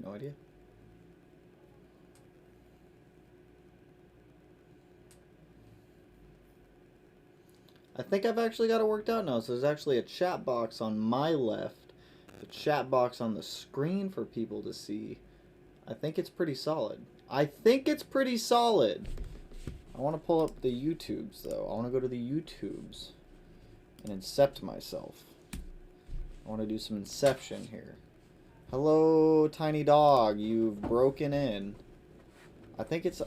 No idea. I think I've actually got it worked out now. So there's actually a chat box on my left, a chat box on the screen for people to see. I think it's pretty solid. I think it's pretty solid. I want to pull up the YouTubes, though. I want to go to the YouTubes and incept myself. I want to do some inception here. Hello, tiny dog. You've broken in. I think it's...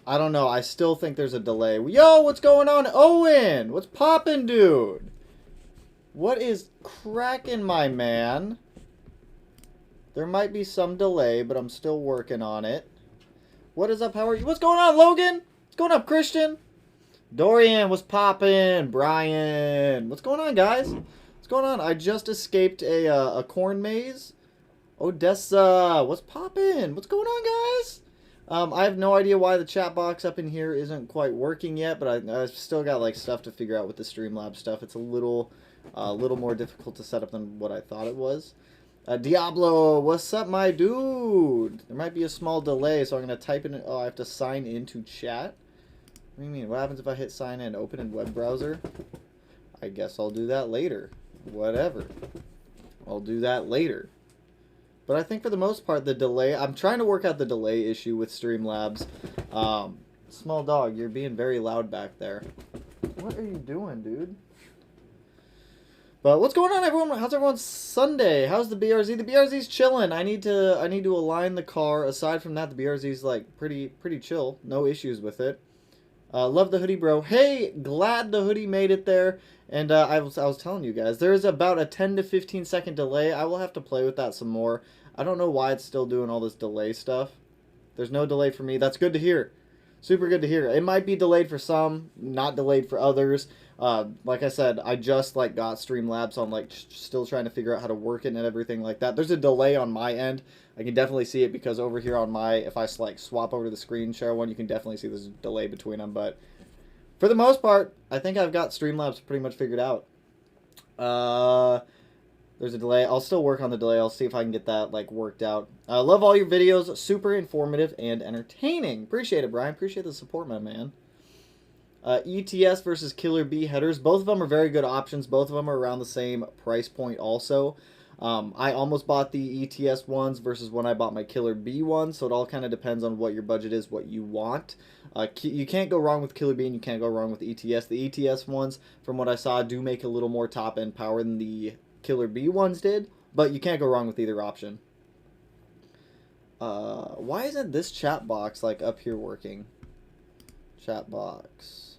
I don't know. I still think there's a delay. Yo, what's going on, Owen? What's poppin', dude? What is cracking, my man? There might be some delay, but I'm still working on it. What is up? How are you? What's going on, Logan? What's going up, Christian? Dorian, what's poppin'? Brian, what's going on, guys? What's going on? I just escaped a corn maze. Odessa, what's poppin'? What's going on, guys? I have no idea why the chat box up in here isn't quite working yet, but I've still got like stuff to figure out with the Streamlabs stuff. It's a little more difficult to set up than what I thought it was. Diablo, what's up, my dude? There might be a small delay, so I'm going to type in... Oh, I have to sign into chat? What do you mean? What happens if I hit sign in? Open in web browser? I guess I'll do that later. Whatever. I'll do that later. But I think for the most part, the delay... I'm trying to work out the delay issue with Streamlabs. Small dog, you're being very loud back there. What are you doing, dude? But what's going on, everyone? How's everyone's Sunday? How's the BRZ? The BRZ's chilling. I need to align the car. Aside from that, the BRZ's like pretty chill. No issues with it. Love the hoodie, bro. Hey, glad the hoodie made it there. And I was telling you guys, there's about a 10 to 15 second delay. I will have to play with that some more. I don't know why it's still doing all this delay stuff. There's no delay for me. That's good to hear. Super good to hear. It might be delayed for some, not delayed for others. Like I said, I just like got Streamlabs, so I'm like still trying to figure out how to work it and everything like that. There's a delay on my end. I can definitely see it because over here on my, if I like swap over to the screen share one, you can definitely see there's a delay between them. But for the most part, I think I've got Streamlabs pretty much figured out. There's a delay. I'll still work on the delay. I'll see if I can get that like worked out. Love all your videos. Super informative and entertaining. Appreciate it, Brian. Appreciate the support, my man. ETS versus Killer Bee headers. Both of them are very good options. Both of them are around the same price point also. I almost bought the ETS ones versus when I bought my Killer Bee ones, so it all kind of depends on what your budget is, what you want. You can't go wrong with Killer Bee and you can't go wrong with ETS. The ETS ones, from what I saw, do make a little more top-end power than the Killer Bee ones did, but you can't go wrong with either option. Why isn't this chat box like up here working? Chat box.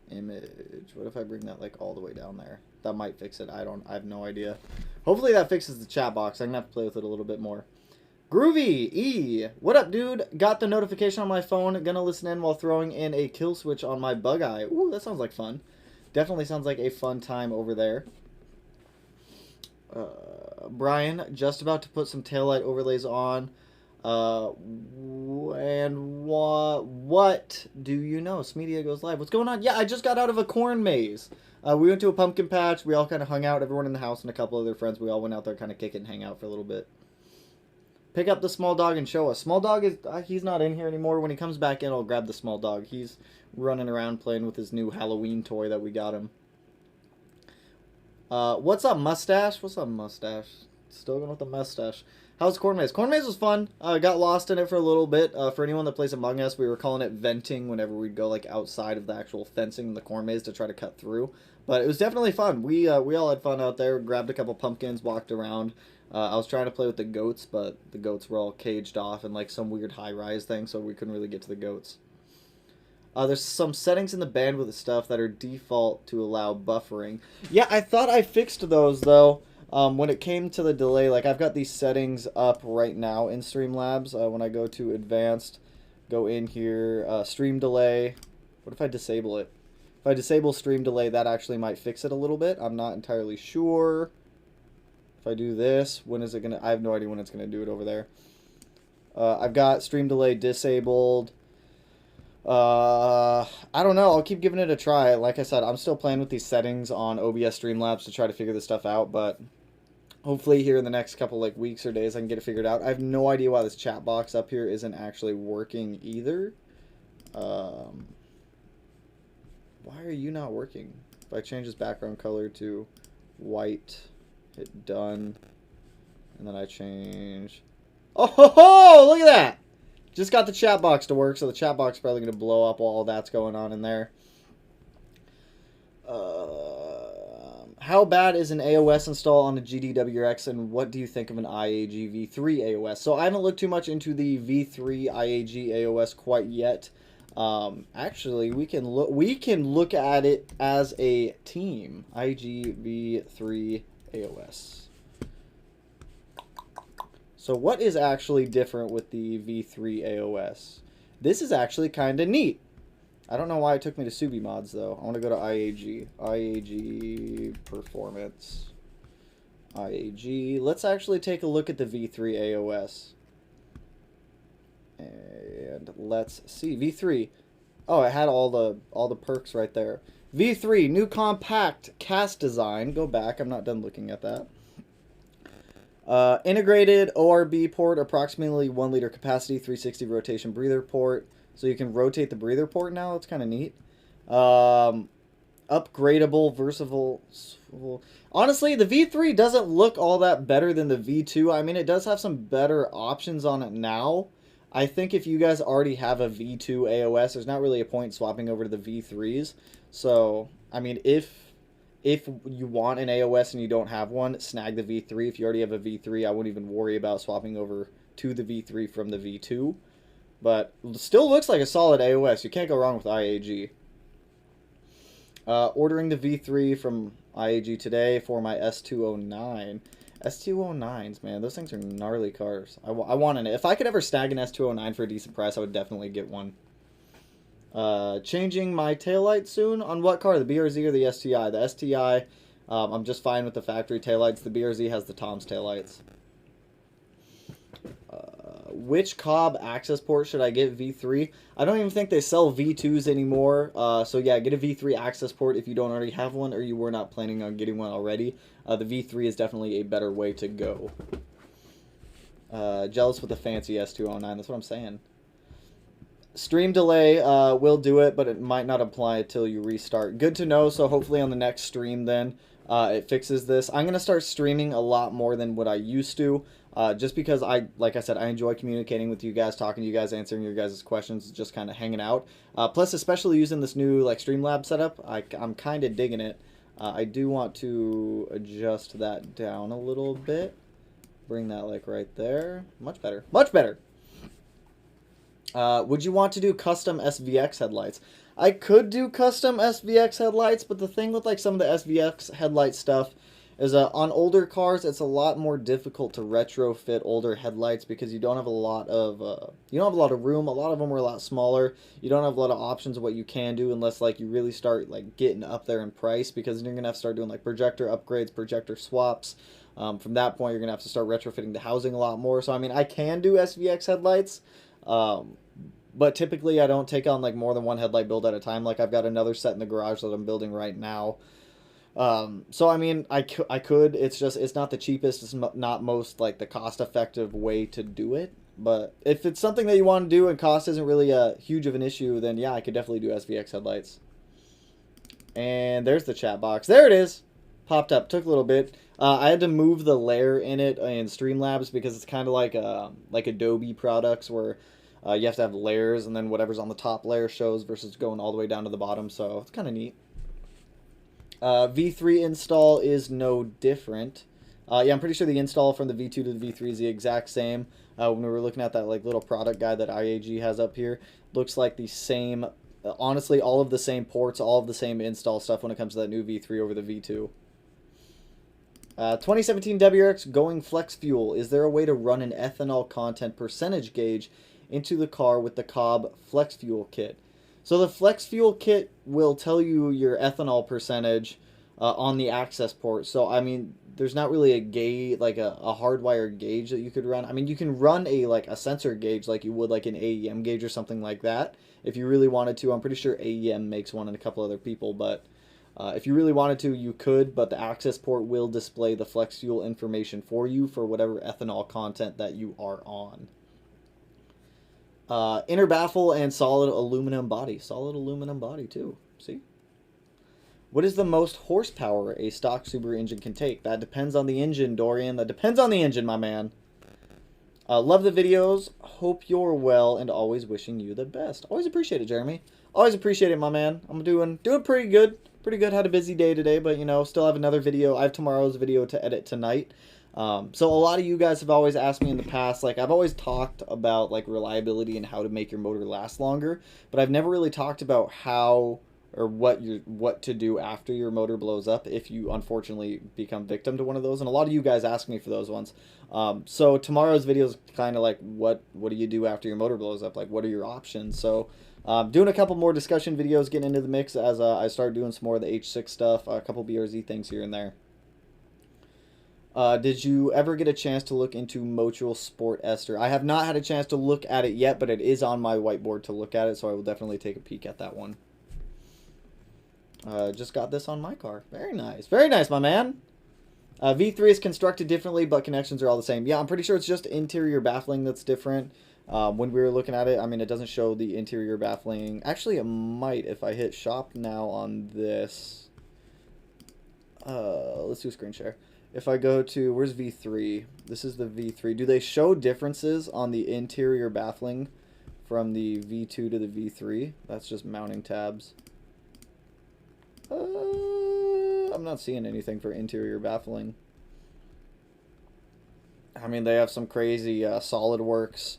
Image. What if I bring that like all the way down there? That might fix it. I have no idea. Hopefully that fixes the chat box. I'm gonna have to play with it a little bit more. Groovy E, what up, dude? Got the notification on my phone. Gonna listen in while throwing in a kill switch on my bug eye. Ooh, that sounds like fun. Definitely sounds like a fun time over there. Brian, just about to put some taillight overlays on. And what do you know? Smedia goes live. What's going on? Yeah, I just got out of a corn maze. We went to a pumpkin patch. We all kind of hung out. Everyone in the house and a couple other friends. We all went out there, kind of kick it and hang out for a little bit. Pick up the small dog and show us. Small dog is he's not in here anymore. When he comes back in, I'll grab the small dog. He's running around playing with his new Halloween toy that we got him. What's up, mustache? What's up, mustache? Still going with the mustache. How's Corn Maze? Corn Maze was fun. Got lost in it for a little bit. For anyone that plays Among Us, we were calling it venting whenever we'd go like outside of the actual fencing in the Corn Maze to try to cut through. But it was definitely fun. We all had fun out there. Grabbed a couple pumpkins, walked around. I was trying to play with the goats, but the goats were all caged off in like some weird high-rise thing, so we couldn't really get to the goats. There's some settings in the bandwidth stuff that are default to allow buffering. Yeah, I thought I fixed those, though. When it came to the delay, like I've got these settings up right now in Streamlabs. When I go to advanced, go in here, stream delay. What if I disable it? If I disable stream delay, that actually might fix it a little bit. I'm not entirely sure. If I do this, when is it going to... I have no idea when it's going to do it over there. I've got stream delay disabled. I don't know. I'll keep giving it a try. Like I said, I'm still playing with these settings on OBS Streamlabs to try to figure this stuff out, but Hopefully here in the next couple like weeks or days I can get it figured out. I have no idea why this chat box up here isn't actually working either. Why are you not working? If I change this background color to white, hit done, and then I change... Oh ho ho! Look at that! Just got the chat box to work, so the chat box is probably going to blow up while all that's going on in there. How bad is an AOS install on a GDWRX, and what do you think of an IAG V3 AOS? So I haven't looked too much into the V3 IAG AOS quite yet. Actually, we can look at it as a team. IAG V3 AOS. So what is actually different with the V3 AOS? This is actually kind of neat. I don't know why it took me to Subi mods, though. I want to go to IAG. IAG Performance. IAG. Let's actually take a look at the V3 AOS. And let's see. V3. Oh, it had all the perks right there. V3, new compact cast design. Go back. I'm not done looking at that. Integrated ORB port, approximately 1 liter capacity, 360 rotation breather port. So you can rotate the breather port now. That's kind of neat. Upgradable, versatile. Honestly, the V3 doesn't look all that better than the V2. I mean, it does have some better options on it now. I think if you guys already have a V2 AOS, there's not really a point swapping over to the V3s. So, I mean, if you want an AOS and you don't have one, snag the V3. If you already have a V3, I wouldn't even worry about swapping over to the V3 from the V2. But still looks like a solid AOS. You can't go wrong with IAG. Ordering the V3 from IAG today for my S209. S209s, man, those things are gnarly cars. I want an... If I could ever snag an S209 for a decent price, I would definitely get one. Changing my taillight soon. On what car? The BRZ or the STI? The STI, I'm just fine with the factory taillights. The BRZ has the Tom's taillights. Which Cobb access port should I get? V3? I don't even think they sell V2s anymore. So yeah, get a V3 access port if you don't already have one or you were not planning on getting one already. The V3 is definitely a better way to go. Jealous with the fancy S209. That's what I'm saying. Stream delay will do it, but it might not apply until you restart. Good to know. So hopefully on the next stream then it fixes this. I'm going to start streaming a lot more than what I used to. Just because like I said, I enjoy communicating with you guys, talking to you guys, answering your guys' questions, just kind of hanging out. Plus, especially using this new like Streamlabs setup, I'm kind of digging it. I do want to adjust that down a little bit. Bring that like right there. Much better. Much better. Would you want to do custom SVX headlights? I could do custom SVX headlights, but the thing with like some of the SVX headlight stuff is on older cars, it's a lot more difficult to retrofit older headlights because you don't have a lot of room. A lot of them are a lot smaller. You don't have a lot of options of what you can do unless like you really start like getting up there in price, because then you're gonna have to start doing like projector upgrades, projector swaps. From that point, you're gonna have to start retrofitting the housing a lot more. So I mean, I can do SVX headlights. But typically I don't take on like more than one headlight build at a time. Like I've got another set in the garage that I'm building right now. So I mean, I could, it's not the cheapest, it's not most like the cost effective way to do it. But if it's something that you want to do and cost isn't really a huge of an issue, then yeah, I could definitely do SVX headlights. And there's the chat box. There it is. Popped up. Took a little bit. I had to move the layer in it in Streamlabs because it's kind of like Adobe products where you have to have layers, and then whatever's on the top layer shows versus going all the way down to the bottom. So it's kind of neat. V3 install is no different. Yeah, I'm pretty sure the install from the V2 to the V3 is the exact same. When we were looking at that like little product guide that IAG has up here, looks like the same. Honestly, all of the same ports, all of the same install stuff when it comes to that new V3 over the V2. 2017 WRX going flex fuel. Is there a way to run an ethanol content percentage gauge into the car with the Cobb flex fuel kit? So the flex fuel kit will tell you your ethanol percentage on the access port. So I mean, there's not really a gauge, like a hardwired gauge that you could run. I mean, you can run a sensor gauge like you would like an AEM gauge or something like that if you really wanted to. I'm pretty sure AEM makes one and a couple other people, but If you really wanted to, you could, but the access port will display the flex fuel information for you for whatever ethanol content that you are on. Inner baffle and solid aluminum body. Solid aluminum body too. See? What is the most horsepower a stock Subaru engine can take? That depends on the engine, Dorian. That depends on the engine, my man. Love the videos. Hope you're well and always wishing you the best. Always appreciate it, Jeremy. Always appreciate it, my man. I'm doing pretty good. Pretty good. Had a busy day today, but, you know, still have another video. I have tomorrow's video to edit tonight. So a lot of you guys have always asked me in the past, like, I've always talked about, like, reliability and how to make your motor last longer, but I've never really talked about how or what to do after your motor blows up if you unfortunately become victim to one of those. And a lot of you guys ask me for those ones. So tomorrow's video is kind of like, what do you do after your motor blows up? Like, what are your options? So doing a couple more discussion videos, getting into the mix as I start doing some more of the H6 stuff, a couple BRZ things here and there. Did you ever get a chance to look into Motul Sport Ester? I have not had a chance to look at it yet, but it is on my whiteboard to look at it, so I will definitely take a peek at that one. Just got this on my car. Very nice. Very nice, my man. V3 is constructed differently, but connections are all the same. Yeah, I'm pretty sure it's just interior baffling that's different. When we were looking at it, I mean, it doesn't show the interior baffling. Actually, it might if I hit shop now on this. Let's do a screen share. If I go to, where's V3? This is the V3. Do they show differences on the interior baffling from the V2 to the V3? That's just mounting tabs. I'm not seeing anything for interior baffling. I mean, they have some crazy SolidWorks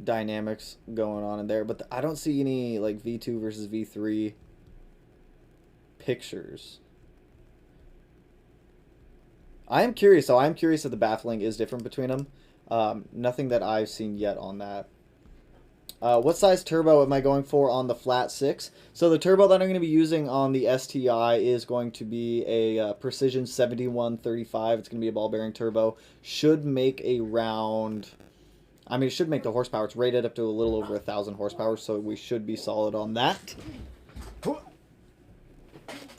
dynamics going on in there, but I don't see any like V2 versus V3 pictures. I am curious, though. I am curious if the baffling is different between them. Nothing that I've seen yet on that. What size turbo am I going for on the flat 6? So the turbo that I'm going to be using on the STI is going to be a Precision 7135. It's going to be a ball bearing turbo. Should make around, I mean, it should make the horsepower. It's rated up to a little over 1,000 horsepower, so we should be solid on that.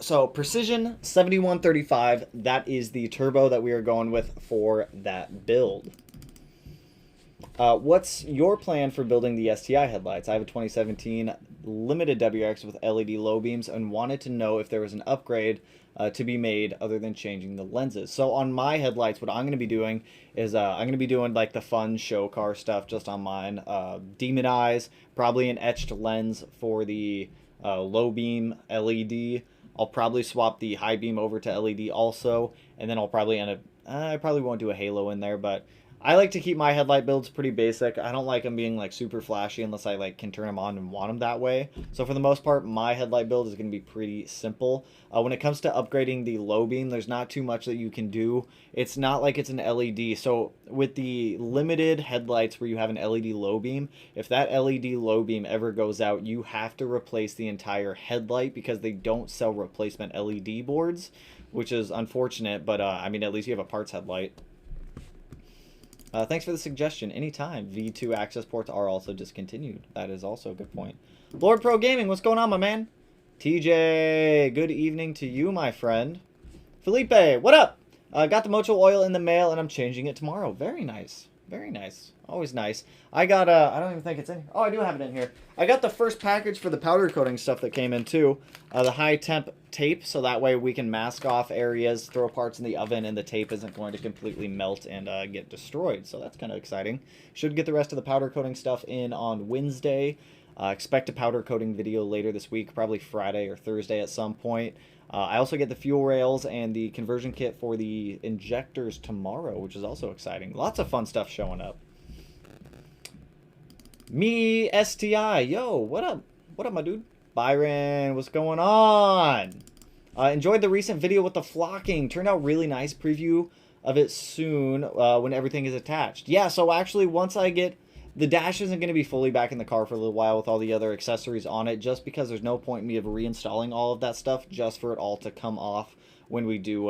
So Precision 7135, that is the turbo that we are going with for that build. What's your plan for building the STI headlights? I have a 2017 limited WRX with LED low beams and wanted to know if there was an upgrade to be made other than changing the lenses. So on my headlights, what I'm going to be doing is I'm going to be doing like the fun show car stuff just on mine. Demon eyes, probably an etched lens for the low beam LED. I'll probably swap the high beam over to LED also, and then I'll probably end up, I probably won't do a halo in there, but I like to keep my headlight builds pretty basic. I don't like them being like super flashy unless I like can turn them on and want them that way. So for the most part, my headlight build is going to be pretty simple. When it comes to upgrading the low beam, there's not too much that you can do. It's not like it's an LED. So with the limited headlights where you have an LED low beam, if that LED low beam ever goes out, you have to replace the entire headlight because they don't sell replacement LED boards, which is unfortunate, but I mean, at least you have a parts headlight. Thanks for the suggestion. Anytime. V2 access ports are also discontinued. That is also a good point. Lord Pro Gaming, what's going on, my man? TJ, good evening to you, my friend. Felipe, what up? Got the Motul oil in the mail, and I'm changing it tomorrow. Very nice. Very nice. Always nice. I got, I don't even think it's in here. Oh, I do have it in here. I got the first package for the powder coating stuff that came in, too. The high temp tape, so that way we can mask off areas, throw parts in the oven, and the tape isn't going to completely melt and get destroyed. So that's kind of exciting. Should get the rest of the powder coating stuff in on Wednesday. Expect a powder coating video later this week, probably Friday or Thursday at some point. I also get the fuel rails and the conversion kit for the injectors tomorrow, which is also exciting. Lots of fun stuff showing up. Me, STI. Yo, what up? What up, my dude? Byron, what's going on? Enjoyed the recent video with the flocking. Turned out really nice. Preview of it soon when everything is attached. Yeah, so actually once I get... The dash isn't going to be fully back in the car for a little while with all the other accessories on it, just because there's no point in me of reinstalling all of that stuff just for it all to come off when we do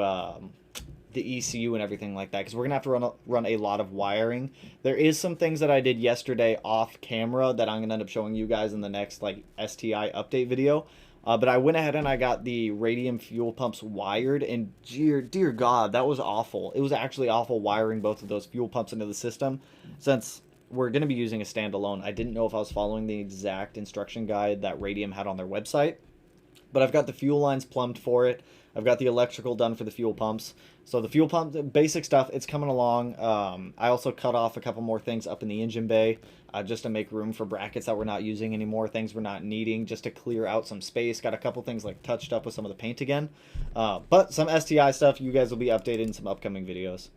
the ECU and everything like that, because we're going to have to run a lot of wiring. There is some things that I did yesterday off camera that I'm going to end up showing you guys in the next like STI update video. But I went ahead and I got the radium fuel pumps wired, and dear God, that was awful. It was actually awful wiring both of those fuel pumps into the system. Since we're going to be using a standalone, I didn't know if I was following the exact instruction guide that Radium had on their website. But I've got the fuel lines plumbed for it. I've got the electrical done for the fuel pumps. So the fuel pump, the basic stuff, it's coming along. I also cut off a couple more things up in the engine bay just to make room for brackets that we're not using anymore, things we're not needing, just to clear out some space. Got a couple things like touched up with some of the paint again. But some STI stuff, you guys will be updated in some upcoming videos.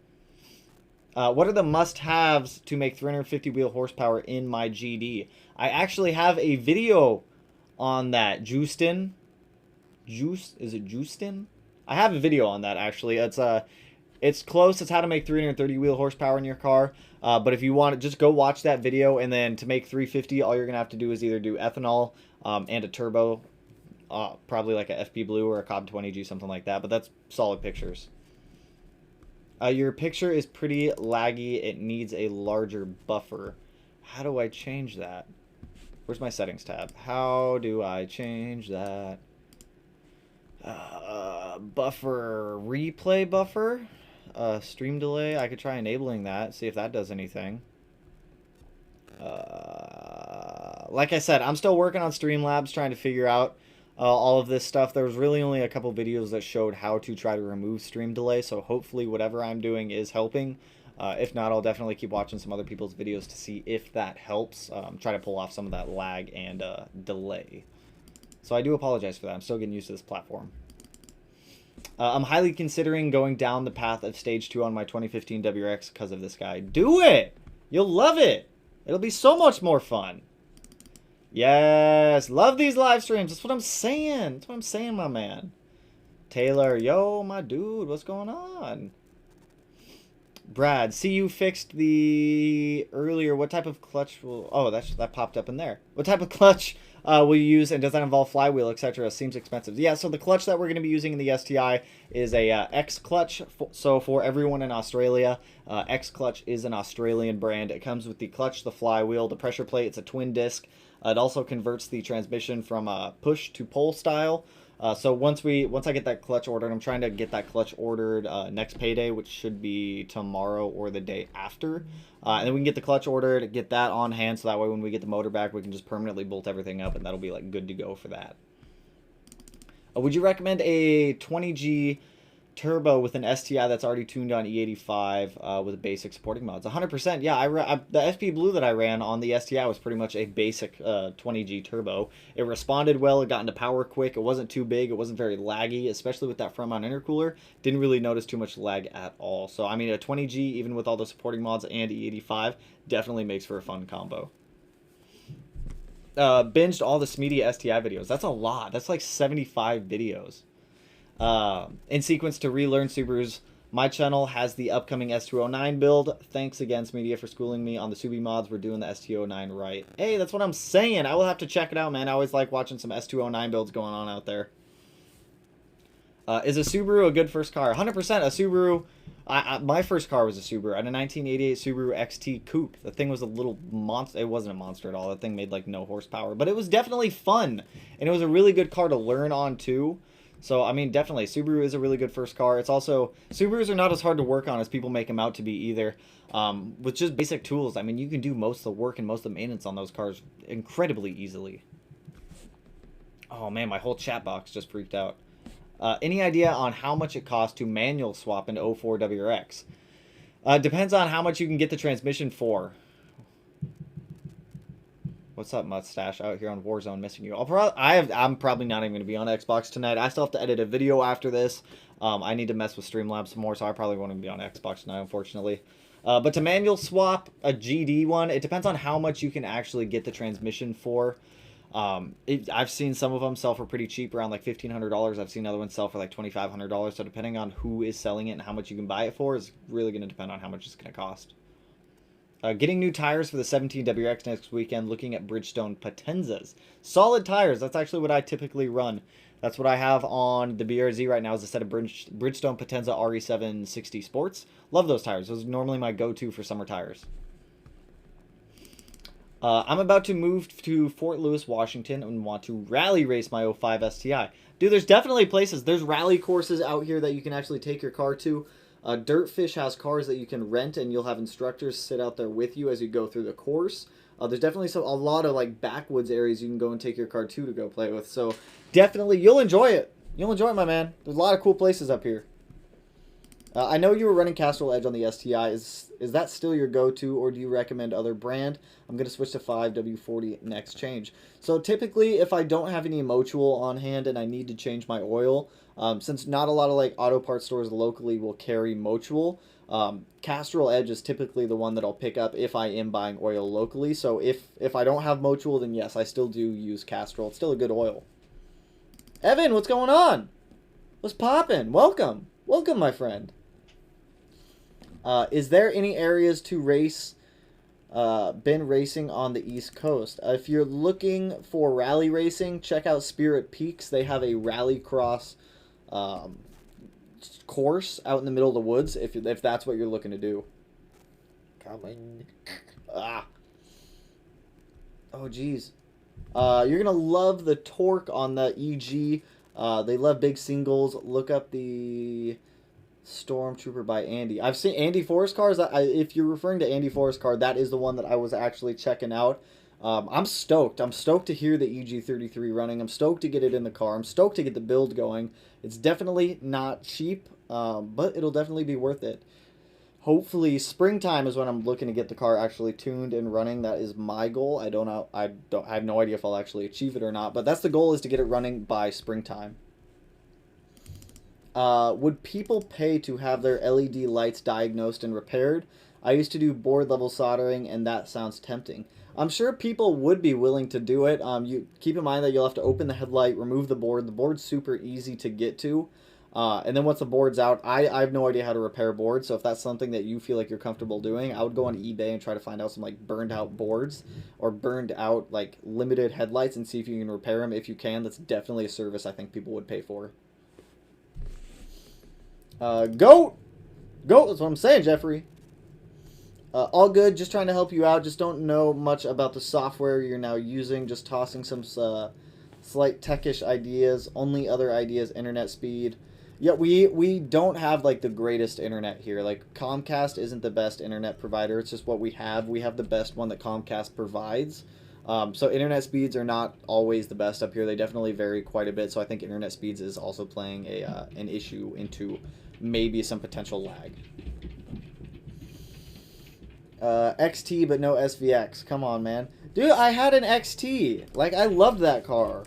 What are the must-haves to make 350 wheel horsepower in my GD? I actually have a video on that. Is it Justin? I have a video on that actually. It's close. It's how to make 330 wheel horsepower in your car. But if you want to, just go watch that video, and then to make 350, all you're gonna have to do is either do ethanol and a turbo, probably like a FP Blue or a Cobb 20G, something like that. But that's solid pictures. Your picture is pretty laggy. It needs a larger buffer. How do I change that? Where's my settings tab? How do I change that? Buffer, replay buffer, stream delay. I could try enabling that, see if that does anything. Like I said, I'm still working on Streamlabs, trying to figure out all of this stuff. There was really only a couple videos that showed how to try to remove stream delay, so hopefully whatever I'm doing is helping. If not, I'll definitely keep watching some other people's videos to see if that helps. Try to pull off some of that lag and delay. So I do apologize for that. I'm still getting used to this platform. I'm highly considering going down the path of Stage 2 on my 2015 WRX because of this guy. Do it! You'll love it! It'll be so much more fun. Yes! Love these live streams. That's what I'm saying. That's what I'm saying, my man. Taylor, yo, my dude. What's going on? Brad, see you fixed the earlier. What type of clutch will... Oh, that popped up in there. What type of clutch will you use, and does that involve flywheel, etc.? Seems expensive. Yeah, so the clutch that we're going to be using in the STI is a X clutch. So for everyone in Australia, X clutch is an Australian brand. It comes with the clutch, the flywheel, the pressure plate. It's a twin disc. It also converts the transmission from push to pull style. So once I get that clutch ordered, I'm trying to get that clutch ordered next payday, which should be tomorrow or the day after. And then we can get the clutch ordered, get that on hand, so that way when we get the motor back, we can just permanently bolt everything up, and that'll be like good to go for that. Would you recommend a 20G turbo with an STI that's already tuned on E85 with basic supporting mods? 100%. Yeah, the FP Blue that I ran on the STI was pretty much a basic 20G turbo. It responded well. It got into power quick. It wasn't too big. It wasn't very laggy, especially with that front mount intercooler. Didn't really notice too much lag at all. So, I mean, a 20G, even with all the supporting mods and E85, definitely makes for a fun combo. Binged all the Smeedy STI videos. That's a lot. That's like 75 videos. In sequence to relearn Subarus, my channel has the upcoming S209 build. Thanks again, Media, for schooling me on the Subi mods. We're doing the S209 right. Hey, that's what I'm saying. I will have to check it out, man. I always like watching some S209 builds going on out there. Is a Subaru a good first car? 100% a Subaru. My first car was a Subaru. I had a 1988 Subaru XT Coupe. The thing was a little monster. It wasn't a monster at all. That thing made like no horsepower, but it was definitely fun, and it was a really good car to learn on too. So, I mean, definitely, Subaru is a really good first car. It's also, Subarus are not as hard to work on as people make them out to be either. With just basic tools, I mean, you can do most of the work and most of the maintenance on those cars incredibly easily. Oh, man, my whole chat box just freaked out. Any idea on how much it costs to manual swap an 04 WRX? Depends on how much you can get the transmission for. What's up, Mustache? Out here on Warzone, missing you. I'm probably not even going to be on Xbox tonight. I still have to edit a video after this. I need to mess with Streamlabs some more, so I probably won't even be on Xbox tonight, unfortunately. But to manual swap a GD one, it depends on how much you can actually get the transmission for. I've seen some of them sell for pretty cheap, around like $1,500. I've seen other ones sell for like $2,500. So depending on who is selling it and how much you can buy it for is really going to depend on how much it's going to cost. Getting new tires for the 17 WRX next weekend, looking at Bridgestone Potenzas. Solid tires, that's actually what I typically run. That's what I have on the BRZ right now, is a set of Bridgestone Potenza RE760 Sports. Love those tires. Those are normally my go-to for summer tires. I'm about to move to Fort Lewis, Washington, and want to rally race my '05 STI. Dude, there's definitely places. There's rally courses out here that you can actually take your car to. Dirtfish has cars that you can rent, and you'll have instructors sit out there with you as you go through the course. There's definitely a lot of like backwoods areas you can go and take your car to go play with. So definitely, you'll enjoy it. You'll enjoy it, my man. There's a lot of cool places up here. I know you were running Castrol Edge on the STI. Is that still your go-to, or do you recommend other brand? I'm going to switch to 5W40 next change. So typically, if I don't have any Motul on hand and I need to change my oil, since not a lot of like auto parts stores locally will carry Motul, Castrol Edge is typically the one that I'll pick up if I am buying oil locally. So if I don't have Motul, then yes, I still do use Castrol. It's still a good oil. Evan, what's going on? What's poppin'? Welcome. Welcome, my friend. Is there any areas to race, been racing on the East Coast? If you're looking for rally racing, check out Spirit Peaks. They have a rally cross course out in the middle of the woods, if that's what you're looking to do. Coming. Ah. Oh, geez. You're going to love the torque on the EG. They love big singles. Look up the Stormtrooper by Andy. I've seen Andy Forrest cars. If you're referring to Andy Forrest car, that is the one that I was actually checking out. I'm stoked. I'm stoked to hear the EG33 running. I'm stoked to get it in the car. I'm stoked to get the build going. It's definitely not cheap, but it'll definitely be worth it. Hopefully, springtime is when I'm looking to get the car actually tuned and running. That is my goal. I don't know. I have no idea if I'll actually achieve it or not, but that's the goal, is to get it running by springtime. Would people pay to have their LED lights diagnosed and repaired? I used to do board level soldering, and that sounds tempting. I'm sure people would be willing to do it. You keep in mind that you'll have to open the headlight, remove the board. The board's super easy to get to. And then once the board's out, I have no idea how to repair boards. So if that's something that you feel like you're comfortable doing, I would go on eBay and try to find out some like burned out boards or burned out like limited headlights and see if you can repair them. If you can, that's definitely a service I think people would pay for. Goat, that's what I'm saying, Jeffrey. All good, just trying to help you out. Just don't know much about the software you're now using. Just tossing some slight techish ideas. Only other ideas, internet speed. Yeah, we don't have like the greatest internet here. Like Comcast isn't the best internet provider. It's just what we have. We have the best one that Comcast provides. So internet speeds are not always the best up here. They definitely vary quite a bit. So I think internet speeds is also playing an issue into maybe some potential lag. XT but no SVX. Come on, man. Dude, I had an XT. Like, I loved that car.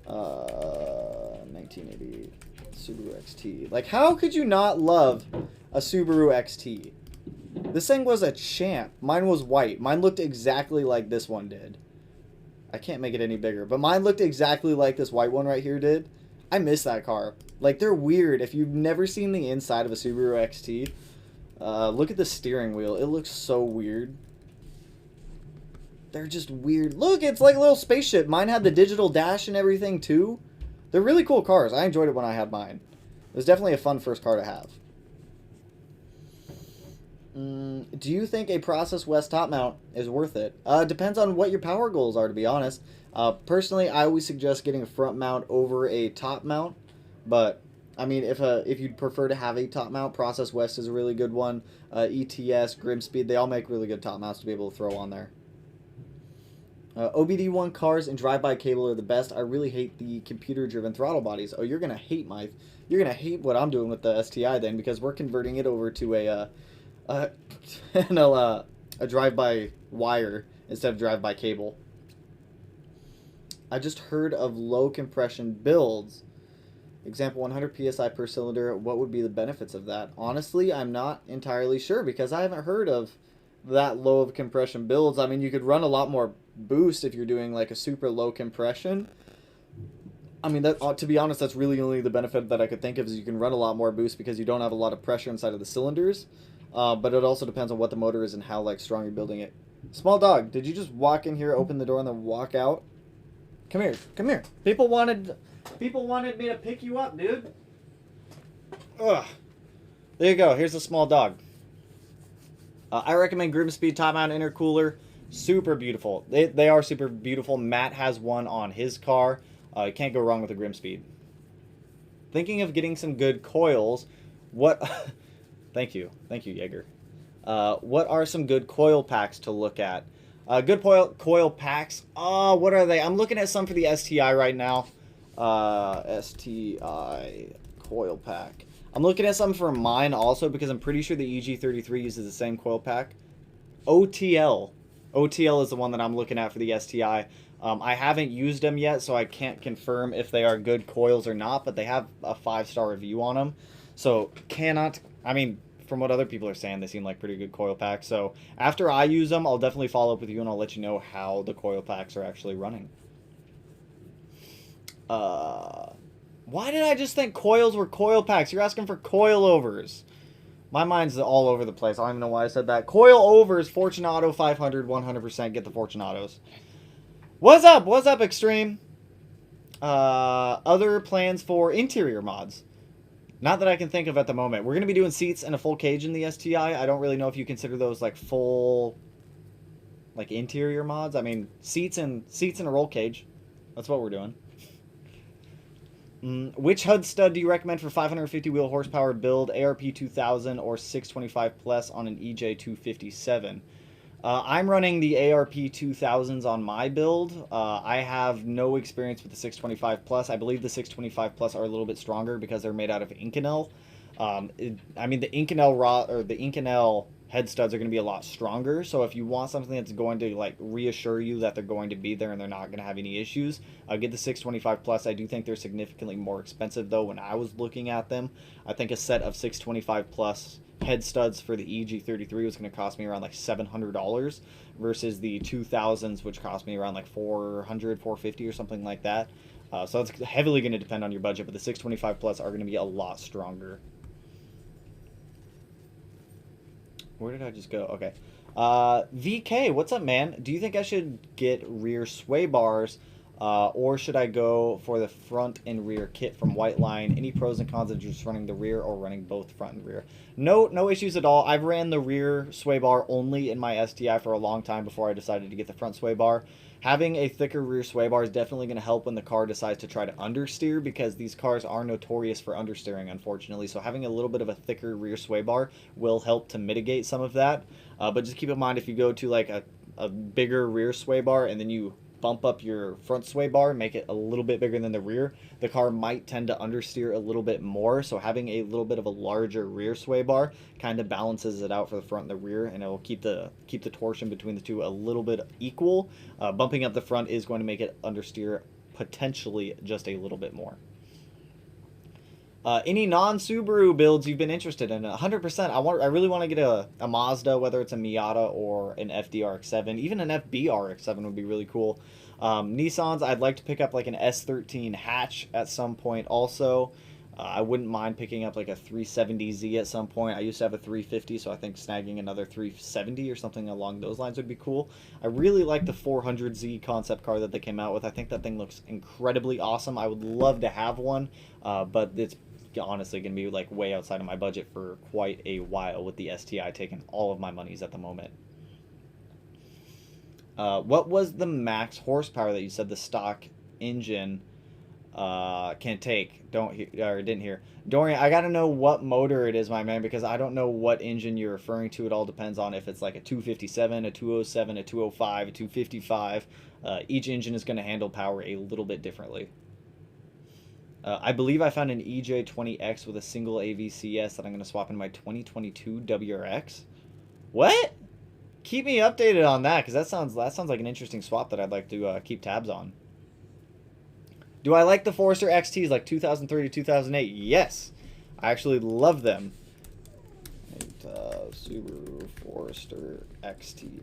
1980 Subaru XT. Like, how could you not love a Subaru XT? This thing was a champ. Mine was white. Mine looked exactly like this one did. I can't make it any bigger, but mine looked exactly like this white one right here did. I miss that car. Like, they're weird. If you've never seen the inside of a Subaru XT, look at the steering wheel. It looks so weird. They're just weird. Look, it's like a little spaceship. Mine had the digital dash and everything, too. They're really cool cars. I enjoyed it when I had mine. It was definitely a fun first car to have. Do you think a Process West top mount is worth it? Depends on what your power goals are, to be honest. Personally, I always suggest getting a front mount over a top mount. But, I mean, if you'd prefer to have a top mount, Process West is a really good one. ETS, Grimspeed, they all make really good top mounts to be able to throw on there. OBD1 cars and drive-by cable are the best. I really hate the computer-driven throttle bodies. Oh, you're gonna hate what I'm doing with the STI then, because we're converting it over to a drive-by wire instead of drive-by cable. I just heard of low compression builds. Example, 100 psi per cylinder. What would be the benefits of that? Honestly, I'm not entirely sure because I haven't heard of that low of compression builds. I mean, you could run a lot more boost if you're doing like a super low compression. I mean, that, to be honest, that's really only the benefit that I could think of, is you can run a lot more boost because you don't have a lot of pressure inside of the cylinders. But it also depends on what the motor is and how like strong you're building it. Small dog, did you just walk in here, open the door, and then walk out? Come here, come here. People wanted me to pick you up, dude. Ugh. There you go. Here's a small dog. I recommend Grimspeed top mount intercooler. Super beautiful. They are super beautiful. Matt has one on his car. You can't go wrong with a Grimspeed. Thinking of getting some good coils. What? Thank you, Jaeger. What are some good coil packs to look at? Good coil packs. What are they? I'm looking at some for the STI right now. STI coil pack. I'm looking at some for mine also because I'm pretty sure the EG33 uses the same coil pack. OTL. OTL is the one that I'm looking at for the STI. I haven't used them yet, so I can't confirm if they are good coils or not, but they have a 5-star review on them. So, from what other people are saying, they seem like pretty good coil packs. So, after I use them, I'll definitely follow up with you and I'll let you know how the coil packs are actually running. Why did I just think coils were coil packs? You're asking for coilovers. My mind's all over the place. I don't even know why I said that. Coilovers, Fortunato 500, 100%. Get the Fortunatos. What's up? What's up, Extreme? Other plans for interior mods? Not that I can think of at the moment. We're going to be doing seats and a full cage in the STI. I don't really know if you consider those like full, like interior mods. I mean, seats and a roll cage. That's what we're doing. Which HUD stud do you recommend for 550 wheel horsepower build, ARP 2000 or 625 plus on an EJ 257? I'm running the ARP 2000s on my build. I have no experience with the 625 plus. I believe the 625 plus are a little bit stronger because they're made out of Inconel. The Inconel head studs are going to be a lot stronger. So if you want something that's going to like reassure you that they're going to be there and they're not going to have any issues, get the 625 plus. I do think they're significantly more expensive though. When I was looking at them, I think a set of 625 plus head studs for the EG33 was going to cost me around like $700 versus the 2000s, which cost me around like $400, $450 or something like that. So it's heavily going to depend on your budget, but the 625 plus are going to be a lot stronger. Where did I just go? Okay. VK, what's up, man? Do you think I should get rear sway bars or should I go for the front and rear kit from White Line? Any pros and cons of just running the rear or running both front and rear? No issues at all. I've ran the rear sway bar only in my STI for a long time before I decided to get the front sway bar. Having a thicker rear sway bar is definitely going to help when the car decides to try to understeer because these cars are notorious for understeering, unfortunately. So having a little bit of a thicker rear sway bar will help to mitigate some of that. But just keep in mind if you go to like a bigger rear sway bar and then you bump up your front sway bar, make it a little bit bigger than the rear, the car might tend to understeer a little bit more. So having a little bit of a larger rear sway bar kind of balances it out for the front and the rear, and it will keep the torsion between the two a little bit equal. Bumping up the front is going to make it understeer potentially just a little bit more. Any non-Subaru builds you've been interested in? 100%. I really want to get a Mazda, whether it's a Miata or an FD-RX-7. Even an FB-RX-7 would be really cool. Nissans, I'd like to pick up like an S13 hatch at some point also. I wouldn't mind picking up like a 370Z at some point. I used to have a 350, so I think snagging another 370 or something along those lines would be cool. I really like the 400Z concept car that they came out with. I think that thing looks incredibly awesome. I would love to have one, but it's honestly going to be like way outside of my budget for quite a while with the STI taking all of my monies at the moment. What was the max horsepower that you said the stock engine can take? Didn't hear. Dorian, I gotta know what motor it is, my man, because I don't know what engine you're referring to. It all depends on if it's like a 257, a 207, a 205, a 255. Each engine is going to handle power a little bit differently. I believe I found an EJ20X with a single AVCS that I'm going to swap in my 2022 WRX. What? Keep me updated on that, because that sounds like an interesting swap that I'd like to keep tabs on. Do I like the Forester XTs like 2003 to 2008? Yes. I actually love them. Subaru Forester XT.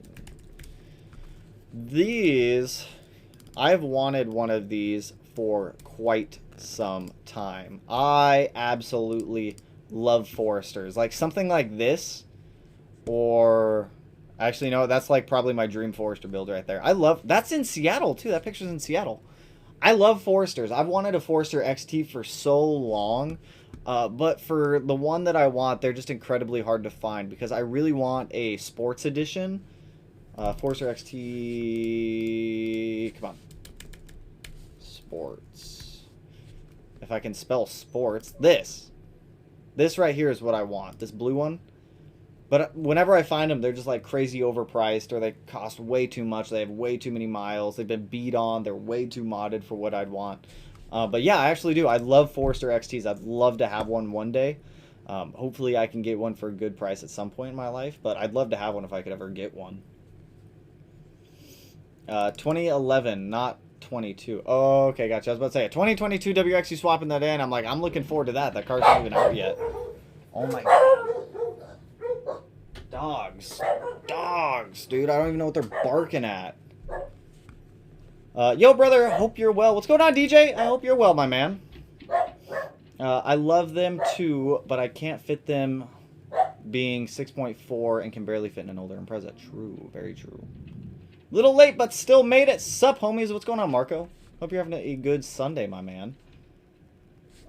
These, I've wanted one of these for quite some time. I absolutely love Foresters. Like something like this, or actually no, that's like probably my dream Forester build right there. That's in Seattle too. That picture's in Seattle. I love Foresters. I've wanted a Forester XT for so long, but for the one that I want, they're just incredibly hard to find because I really want a sports edition. Forester XT. Come on. Sports. If I can spell sports. This right here is what I want. This blue one. But whenever I find them, they're just like crazy overpriced, or they cost way too much. They have way too many miles. They've been beat on. They're way too modded for what I'd want. But yeah, I actually do. I love Forester XTs. I'd love to have one day. Hopefully I can get one for a good price at some point in my life. But I'd love to have one if I could ever get one. 2011, not 22. Oh, okay, gotcha. I was about to say, a 2022 WXU swapping that in. I'm like, I'm looking forward to that. That car's not even out yet. Oh my god. Dogs. Dogs, dude. I don't even know what they're barking at. Yo, brother. Hope you're well. What's going on, DJ? I hope you're well, my man. I love them too, but I can't fit them being 6.4 and can barely fit in an older Impreza. True. Very true. Little late, but still made it. Sup, homies? What's going on, Marco? Hope you're having a good Sunday, my man.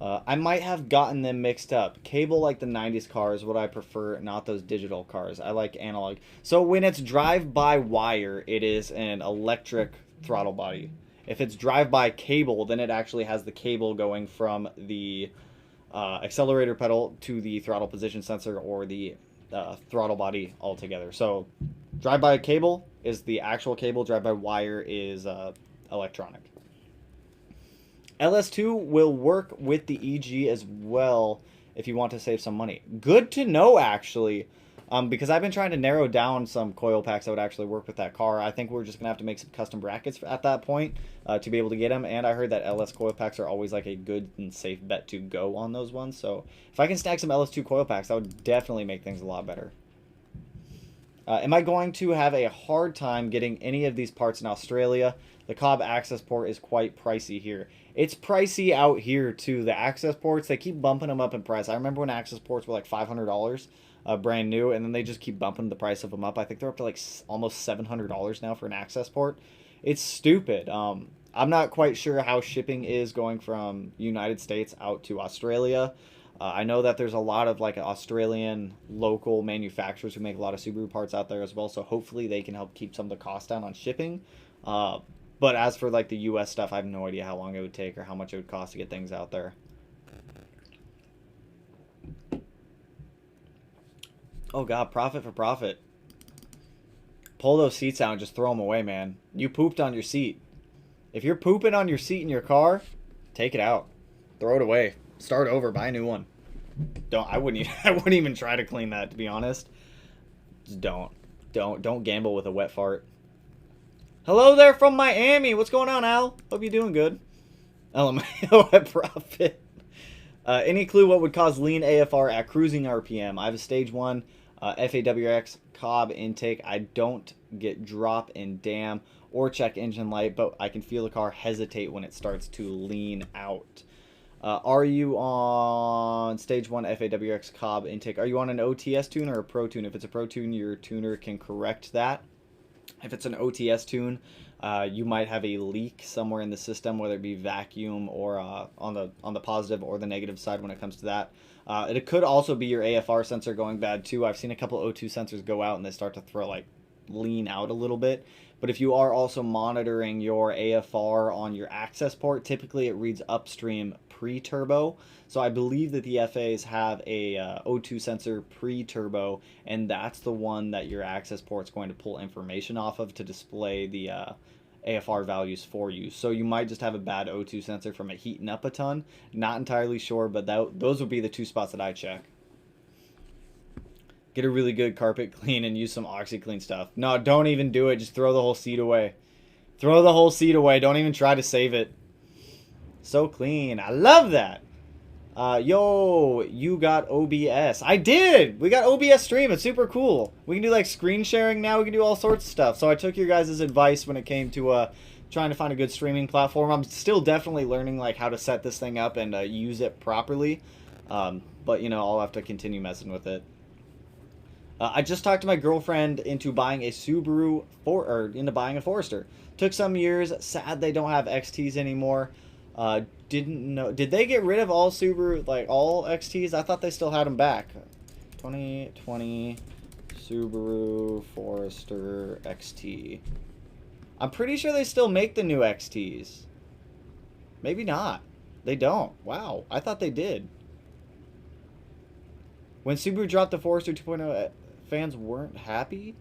I might have gotten them mixed up. Cable, like the 90s cars, what I prefer, not those digital cars. I like analog. So when it's drive-by-wire, it is an electric throttle body. If it's drive-by cable, then it actually has the cable going from the accelerator pedal to the throttle position sensor or the throttle body altogether. So drive-by cable is the actual cable. Drive-by-wire is electronic. LS2 will work with the EG as well if you want to save some money. Good to know, actually, because I've been trying to narrow down some coil packs that would actually work with that car. I think we're just going to have to make some custom brackets at that point to be able to get them. And I heard that LS coil packs are always like a good and safe bet to go on those ones. So if I can snag some LS2 coil packs, that would definitely make things a lot better. Am I going to have a hard time getting any of these parts in Australia? The Cobb access port is quite pricey here. It's pricey out here too. The access ports, they keep bumping them up in price. I remember when access ports were like $500 brand new, and then they just keep bumping the price of them up. I think they're up to like almost $700 now for an access port. It's stupid. I'm not quite sure how shipping is going from United States out to Australia. I know that there's a lot of like Australian local manufacturers who make a lot of Subaru parts out there as well, so hopefully they can help keep some of the cost down on shipping. But as for like the US stuff, I have no idea how long it would take or how much it would cost to get things out there. Oh god, profit for profit. Pull those seats out and just throw them away, man. You pooped on your seat. If you're pooping on your seat in your car, take it out. Throw it away. Start over, buy a new one. I wouldn't even try to clean that, to be honest. Just don't gamble with a wet fart. Hello there from Miami. What's going on, Al? Hope you're doing good. LMAO at profit. Any clue what would cause lean AFR at cruising RPM? I have a stage 1 FAWX Cobb intake. I don't get drop in dam or check engine light, but I can feel the car hesitate when it starts to lean out. Are you on stage 1 FAWX Cobb intake? Are you on an OTS tune or a Pro tune? If it's a Pro tune, your tuner can correct that. If it's an OTS tune, you might have a leak somewhere in the system, whether it be vacuum or on the positive or the negative side when it comes to that. It could also be your AFR sensor going bad too. I've seen a couple O2 sensors go out and they start to lean out a little bit. But if you are also monitoring your AFR on your access port, typically it reads upstream pre-turbo. So I believe that the FAs have a O2 sensor pre-turbo, and that's the one that your access port's going to pull information off of to display the AFR values for you. So you might just have a bad O2 sensor from it heating up a ton. Not entirely sure, but those would be the two spots that I check. Get a really good carpet clean and use some OxyClean stuff. No, don't even do it. Just throw the whole seat away. Throw the whole seat away. Don't even try to save it. So clean. I love that. Yo, you got OBS. I did! We got OBS stream. It's super cool. We can do like screen sharing now. We can do all sorts of stuff. So I took your guys' advice when it came to trying to find a good streaming platform. I'm still definitely learning like how to set this thing up and use it properly. But you know, I'll have to continue messing with it. I just talked to my girlfriend into buying a into buying a Forester. Took some years. Sad they don't have XTs anymore. Didn't know. Did they get rid of all Subaru, like all XTs? I thought they still had them back. 2020 Subaru Forester XT. I'm pretty sure they still make the new XTs. Maybe not. They don't. Wow. I thought they did. When Subaru dropped the Forester 2.0, fans weren't happy?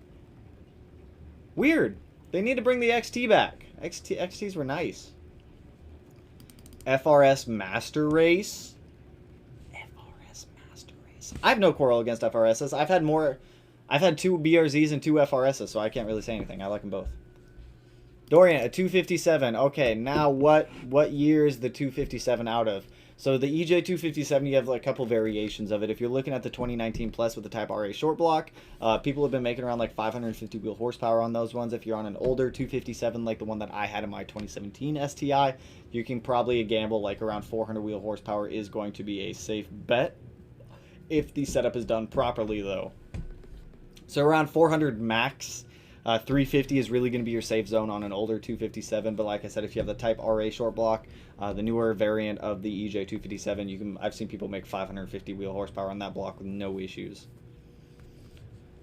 Weird. They need to bring the XT back. XTs were nice. FRS Master Race. FRS Master Race. I have no quarrel against FRSs. I've had 2 BRZs and 2 FRSs, so I can't really say anything. I like them both. Dorian, a 257. Okay, now what year is the 257 out of? So the EJ 257, you have like a couple variations of it. If you're looking at the 2019 Plus with the Type RA short block, people have been making around like 550 wheel horsepower on those ones. If you're on an older 257, like the one that I had in my 2017 STI, you can probably gamble like around 400 wheel horsepower is going to be a safe bet if the setup is done properly, though. So around 400 max. 350 is really going to be your safe zone on an older 257, but like I said, if you have the Type RA short block, the newer variant of the EJ 257, I've seen people make 550 wheel horsepower on that block with no issues.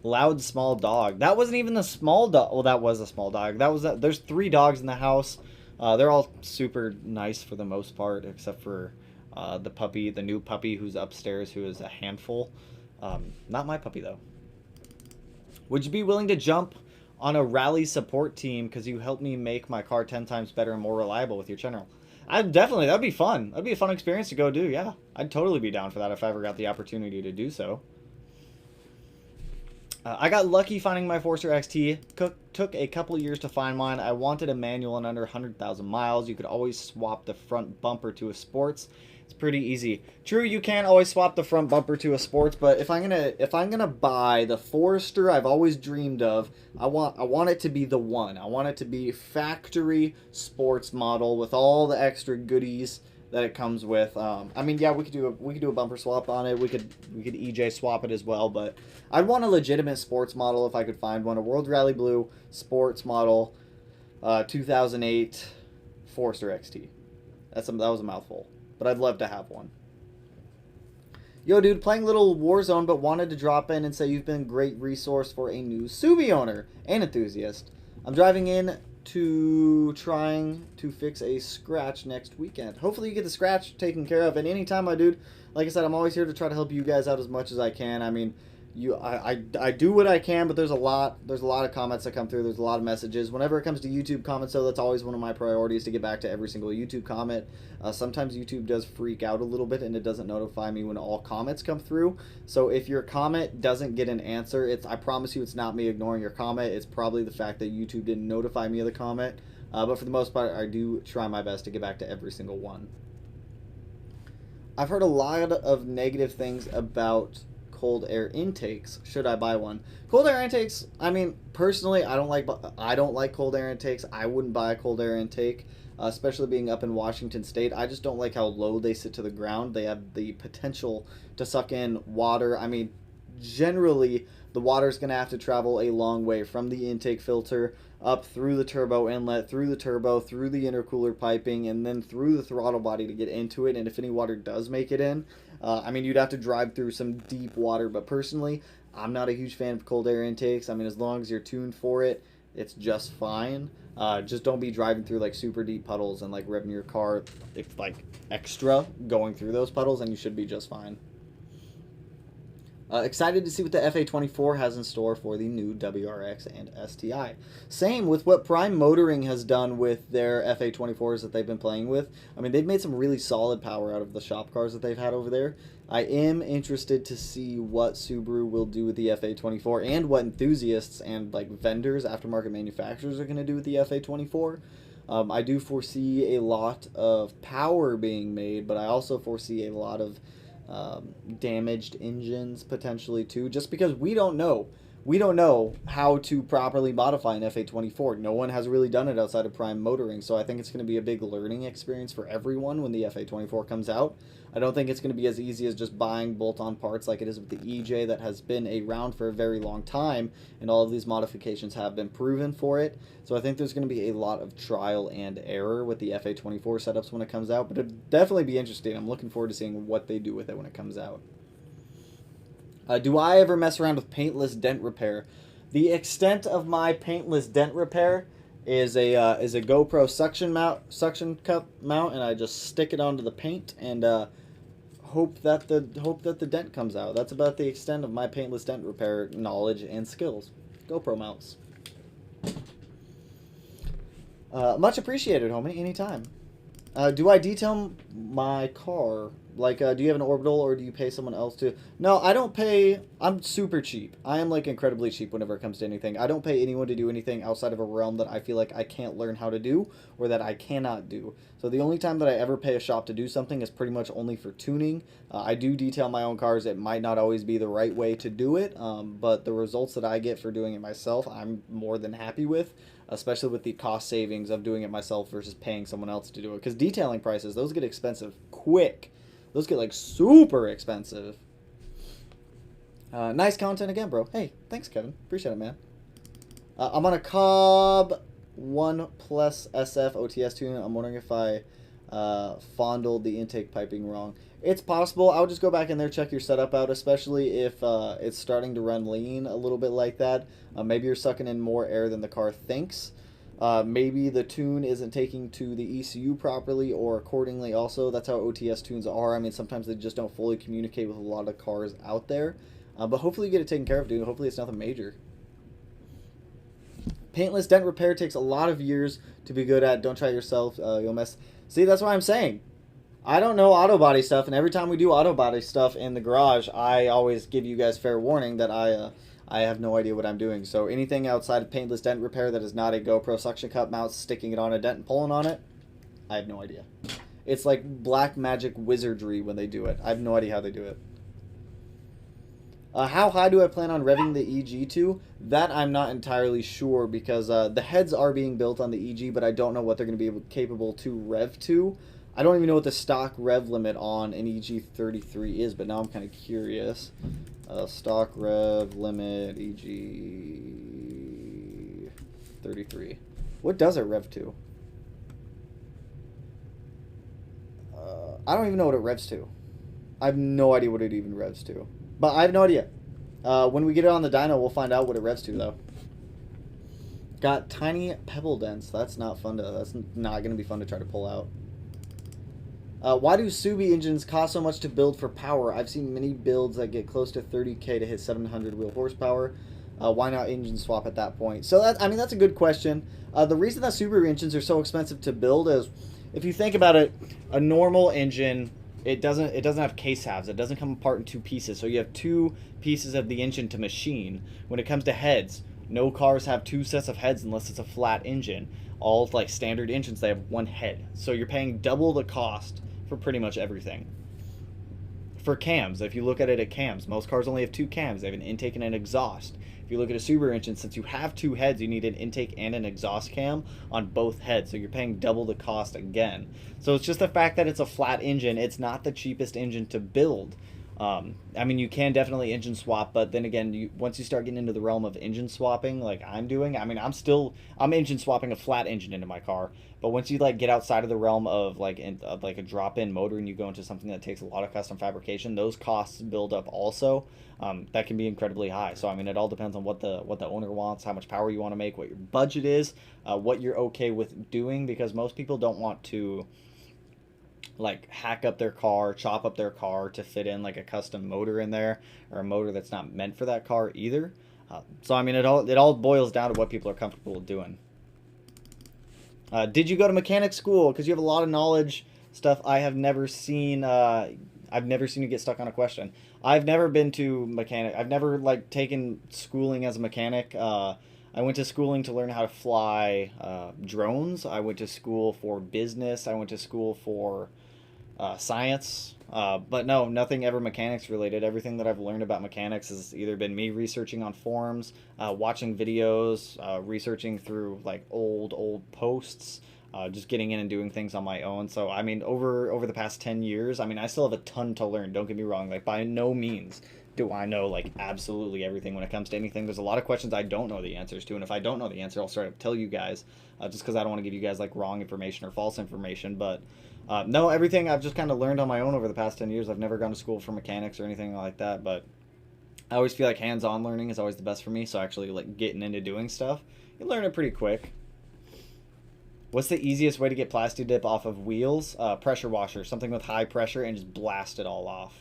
Loud small dog. That wasn't even the small dog. Well, that was a small dog. There's 3 dogs in the house. They're all super nice for the most part, except for the new puppy who's upstairs, who is a handful. Not my puppy though. Would you be willing to jump on a rally support team because you helped me make my car 10 times better and more reliable with your channel? That'd be fun. That'd be a fun experience to go do. Yeah, I'd totally be down for that if I ever got the opportunity to do so. I got lucky finding my Forester XT. Took a couple years to find mine. I wanted a manual in under 100,000 miles. You could always swap the front bumper to a sports. It's pretty easy. True, you can always swap the front bumper to a sports, but if I'm gonna buy the Forester I've always dreamed of, I want it to be the one. I want it to be factory sports model with all the extra goodies that it comes with. I mean, yeah, we could do a bumper swap on it. We could EJ swap it as well, but I'd want a legitimate sports model if I could find one. A World Rally Blue sports model, 2008 Forester XT. That was a mouthful, but I'd love to have one. Yo, dude, playing little Warzone, but wanted to drop in and say you've been a great resource for a new subi owner and enthusiast. I'm driving in to trying to fix a scratch next weekend. Hopefully you get the scratch taken care of. And anytime, my dude, like I said, I'm always here to try to help you guys out as much as I can. I mean, I do what I can, but there's a lot of comments that come through. There's a lot of messages. Whenever it comes to YouTube comments, though, that's always one of my priorities, to get back to every single YouTube comment. Sometimes YouTube does freak out a little bit and it doesn't notify me when all comments come through. So if your comment doesn't get an answer, I promise you it's not me ignoring your comment. It's probably the fact that YouTube didn't notify me of the comment. But for the most part, I do try my best to get back to every single one. I've heard a lot of negative things about cold air intakes. Should I buy one? Cold air intakes, I mean, personally, I don't like cold air intakes. I wouldn't buy a cold air intake, especially being up in Washington State. I just don't like how low they sit to the ground. They have the potential to suck in water. I mean, generally, the water is going to have to travel a long way from the intake filter up through the turbo inlet, through the turbo, through the intercooler piping, and then through the throttle body to get into it. And if any water does make it in, I mean, you'd have to drive through some deep water. But personally, I'm not a huge fan of cold air intakes. I mean, as long as you're tuned for it, it's just fine. Just don't be driving through like super deep puddles and like revving your car like extra going through those puddles, and you should be just fine. Excited to see what the FA24 has in store for the new WRX and STI. Same with what Prime Motoring has done with their FA24s that they've been playing with. I mean, they've made some really solid power out of the shop cars that they've had over there. I am interested to see what Subaru will do with the FA24 and what enthusiasts and like vendors, aftermarket manufacturers, are going to do with the FA24. I do foresee a lot of power being made, but I also foresee a lot of damaged engines potentially too, just because we don't know how to properly modify an FA24. No one has really done it outside of Prime Motoring, so I think it's going to be a big learning experience for everyone when the FA24 comes out. I don't think it's going to be as easy as just buying bolt-on parts like it is with the EJ that has been around for a very long time, and all of these modifications have been proven for it. So I think there's going to be a lot of trial and error with the FA24 setups when it comes out, but it'd definitely be interesting. I'm looking forward to seeing what they do with it when it comes out. Do I ever mess around with paintless dent repair? The extent of my paintless dent repair is a GoPro suction cup mount, and I just stick it onto the paint and hope that the dent comes out. That's about the extent of my paintless dent repair knowledge and skills. GoPro mounts. Much appreciated, homie. Anytime. Do I detail my car? Like, do you have an orbital, or do you pay someone else to? No, I don't pay. I'm super cheap. I am, like, incredibly cheap whenever it comes to anything. I don't pay anyone to do anything outside of a realm that I feel like I can't learn how to do, or that I cannot do. So the only time that I ever pay a shop to do something is pretty much only for tuning. I do detail my own cars. It might not always be the right way to do it, but the results that I get for doing it myself, I'm more than happy with. Especially with the cost savings of doing it myself versus paying someone else to do it. Because detailing prices, those get expensive quick. Those get, like, super expensive. Nice content again, bro. Hey, thanks, Kevin. Appreciate it, man. I'm on a Cobb 1 Plus SF OTS tune. I'm wondering if I fondled the intake piping wrong. It's possible. I would just go back in there, check your setup out, especially if it's starting to run lean a little bit like that. Maybe you're sucking in more air than the car thinks. Maybe the tune isn't taking to the ECU properly, or accordingly also. That's how OTS tunes are. I mean, sometimes they just don't fully communicate with a lot of cars out there. But hopefully you get it taken care of, dude. Hopefully it's nothing major. Paintless dent repair takes a lot of years to be good at. Don't try it yourself. You'll mess. See, that's what I'm saying. I don't know auto body stuff, and every time we do auto body stuff in the garage, I always give you guys fair warning that I have no idea what I'm doing. So anything outside of paintless dent repair that is not a GoPro suction cup mount, sticking it on a dent and pulling on it, I have no idea. It's like black magic wizardry when they do it. I have no idea how they do it. How high do I plan on revving the EG to? That I'm not entirely sure, because the heads are being built on the EG, but I don't know what they're going to be capable to rev to. I don't even know what the stock rev limit on an EG33 is, but now I'm kind of curious. Stock rev limit EG33. What does it rev to? I don't even know what it revs to. I have no idea what it even revs to. But I have no idea. When we get it on the dyno, we'll find out what it revs to, though. Got tiny pebble dents. That's not fun to. That's not going to be fun to try to pull out. Why do subi engines cost so much to build for power? I've seen many builds that get close to 30K to hit 700 wheel horsepower. Why not engine swap at that point? So that's a good question. The reason that Subaru engines are so expensive to build is, if you think about it, a normal engine, it doesn't have case halves. It doesn't come apart in two pieces. So you have two pieces of the engine to machine. When it comes to heads, no cars have two sets of heads unless it's a flat engine. All like standard engines, they have one head. So you're paying double the cost for pretty much everything. For cams, if you look at it at cams, most cars only have two cams. They have an intake and an exhaust. If you look at a Subaru engine, since you have two heads, you need an intake and an exhaust cam on both heads, so you're paying double the cost again. So it's just the fact that it's a flat engine. It's not the cheapest engine to build. I mean, you can definitely engine swap, but then again, once you start getting into the realm of engine swapping, like I'm doing, I mean, I'm engine swapping a flat engine into my car. But once you like get outside of the realm of like a drop-in motor and you go into something that takes a lot of custom fabrication, those costs build up also. That can be incredibly high. So I mean, it all depends on what the owner wants, how much power you want to make, what your budget is, what you're okay with doing, because most people don't want to like hack up their car, chop up their car to fit in like a custom motor in there, or a motor that's not meant for that car either. So I mean, it all boils down to what people are comfortable doing. Did you go to mechanic school? Because you have a lot of knowledge stuff. I have never seen. I've never seen you get stuck on a question. I've never been to mechanic. I've never like taken schooling as a mechanic. I went to schooling to learn how to fly drones. I went to school for business. I went to school for science. But no, nothing ever mechanics related. Everything that I've learned about mechanics has either been me researching on forums, watching videos, researching through like old posts, just getting in and doing things on my own. So I mean, over the past 10 years, I mean, I still have a ton to learn. Don't get me wrong. Like, by no means do I know like absolutely everything when it comes to anything. There's a lot of questions I don't know the answers to, and if I don't know the answer, I'll straight up tell you guys, just because I don't want to give you guys like wrong information or false information. But no, everything I've just kind of learned on my own over the past 10 years. I've never gone to school for mechanics or anything like that. But I always feel like hands-on learning is always the best for me. So actually like getting into doing stuff, you learn it pretty quick. What's the easiest way to get Plasti Dip off of wheels? Pressure washer, something with high pressure, and just blast it all off.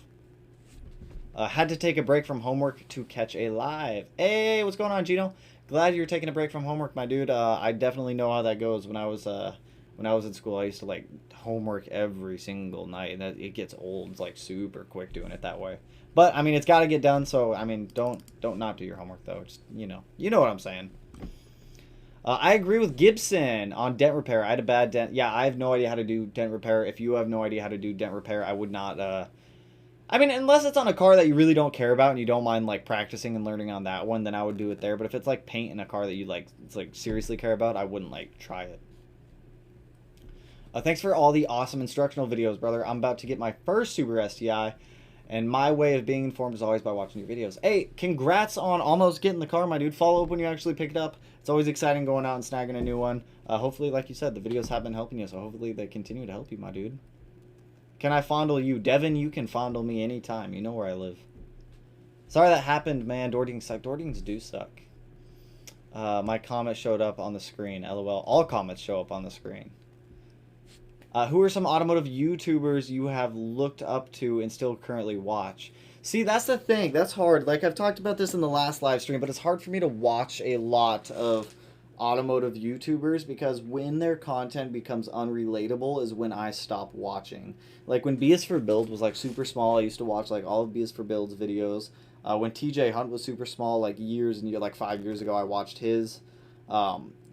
Had to take a break from homework to catch a live. Hey, what's going on, Gino? Glad you're taking a break from homework, my dude. I definitely know how that goes. When I was in school, I used to like homework every single night, and it gets old. It's like super quick doing it that way. But I mean, it's got to get done. So I mean, don't not do your homework though. Just you know what I'm saying. I agree with Gibson on dent repair. I had a bad dent. Yeah, I have no idea how to do dent repair. If you have no idea how to do dent repair, I would not. I mean, unless it's on a car that you really don't care about and you don't mind like practicing and learning on that one, then I would do it there. But if it's like paint in a car that you like, it's like seriously care about, I wouldn't like try it. Thanks for all the awesome instructional videos, brother. I'm about to get my first Subaru STI. And my way of being informed is always by watching your videos. Hey, congrats on almost getting the car, my dude. Follow up when you actually pick it up. It's always exciting going out and snagging a new one. Hopefully, like you said, the videos have been helping you, so hopefully they continue to help you, my dude. Can I fondle you? Devin, you can fondle me anytime. You know where I live. Sorry that happened, man. Door-dings suck. Door-dings do suck. My comment showed up on the screen. LOL. All comments show up on the screen. Who are some automotive YouTubers you have looked up to and still currently watch? See, that's the thing. That's hard. Like, I've talked about this in the last live stream, but it's hard for me to watch a lot of automotive YouTubers because when their content becomes unrelatable is when I stop watching. Like, when B is for Build was, like, super small, I used to watch, like, all of B is for Build's videos. When TJ Hunt was super small, like, like 5 years ago, I watched his.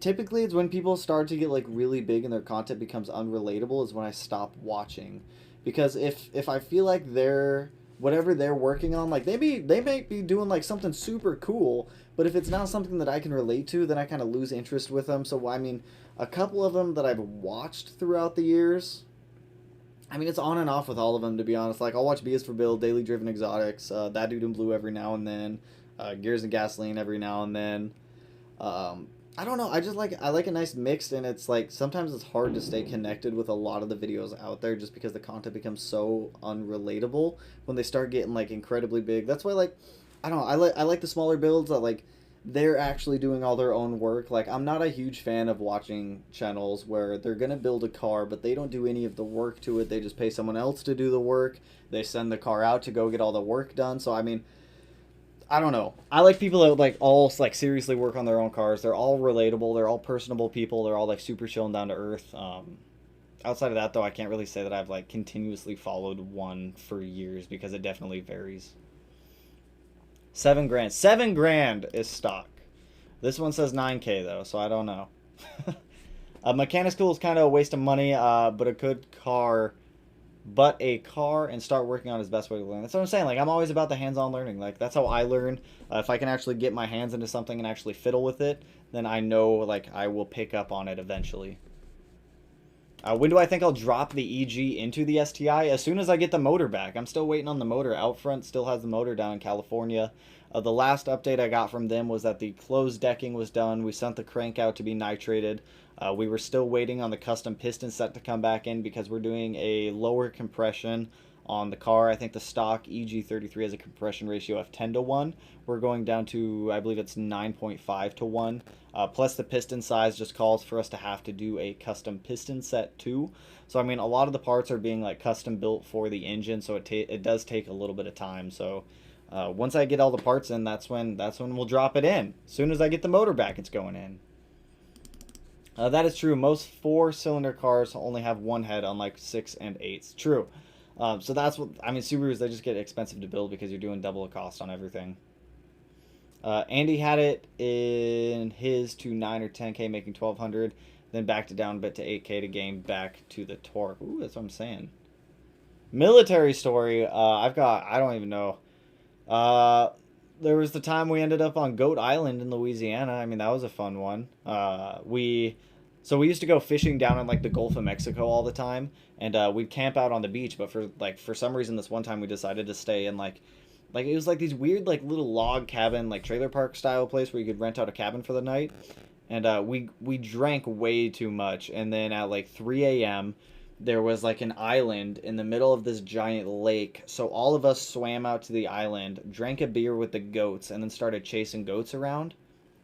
Typically, it's when people start to get like really big and their content becomes unrelatable is when I stop watching, because if I feel like whatever they're working on, like they may be doing like something super cool, but if it's not something that I can relate to, then I kind of lose interest with them. So I mean, a couple of them that I've watched throughout the years, I mean it's on and off with all of them to be honest. Like I'll watch B is for Bill, Daily Driven Exotics, That Dude in Blue every now and then, Gears and Gasoline every now and then. I don't know. I like a nice mix, and it's like sometimes it's hard to stay connected with a lot of the videos out there just because the content becomes so unrelatable when they start getting like incredibly big. That's why like I don't know. I like the smaller builds that like they're actually doing all their own work. Like I'm not a huge fan of watching channels where they're gonna build a car but they don't do any of the work to it. They just pay someone else to do the work. They send the car out to go get all the work done. So I mean, I don't know. I like people that like all like seriously work on their own cars. They're all relatable. They're all personable people. They're all like super chill and down to earth. Outside of that though, I can't really say that I've like continuously followed one for years because it definitely varies. $7 grand. $7 grand is stock. This one says 9K though, so I don't know. Mechanic school is kind of a waste of money, but a good car. But a car and start working on his best way to learn. That's what I'm saying. Like, I'm always about the hands-on learning. Like, that's how I learn. If I can actually get my hands into something and actually fiddle with it, then I know, like, I will pick up on it eventually. When do I think I'll drop the EG into the STI? As soon as I get the motor back. I'm still waiting on the motor. Out front still has the motor down in California. The last update I got from them was that the closed decking was done. We sent the crank out to be nitrated. We were still waiting on the custom piston set to come back in because we're doing a lower compression on the car. I think the stock EG33 has a compression ratio of 10 to 1. We're going down to, I believe it's 9.5 to 1. Plus the piston size just calls for us to have to do a custom piston set too. So I mean, a lot of the parts are being like custom built for the engine, so it does take a little bit of time. So once I get all the parts in, that's when we'll drop it in. As soon as I get the motor back, it's going in. That is true. Most 4-cylinder cars only have one head, unlike 6 and 8s. True. So that's what I mean. Subarus, they just get expensive to build because you're doing double the cost on everything. Andy had it in his to 9 or 10K, making 1,200, then backed it down a bit to 8K to gain back to the torque. Ooh, that's what I'm saying. Military story. I don't even know. There was the time we ended up on Goat Island in Louisiana. I mean, that was a fun one. We used to go fishing down in like the Gulf of Mexico all the time, and we'd camp out on the beach. But for some reason, this one time we decided to stay in like it was like these weird like little log cabin, like trailer park style place where you could rent out a cabin for the night. And we drank way too much, and then at like 3 a.m. there was like an island in the middle of this giant lake. So all of us swam out to the island, drank a beer with the goats, and then started chasing goats around.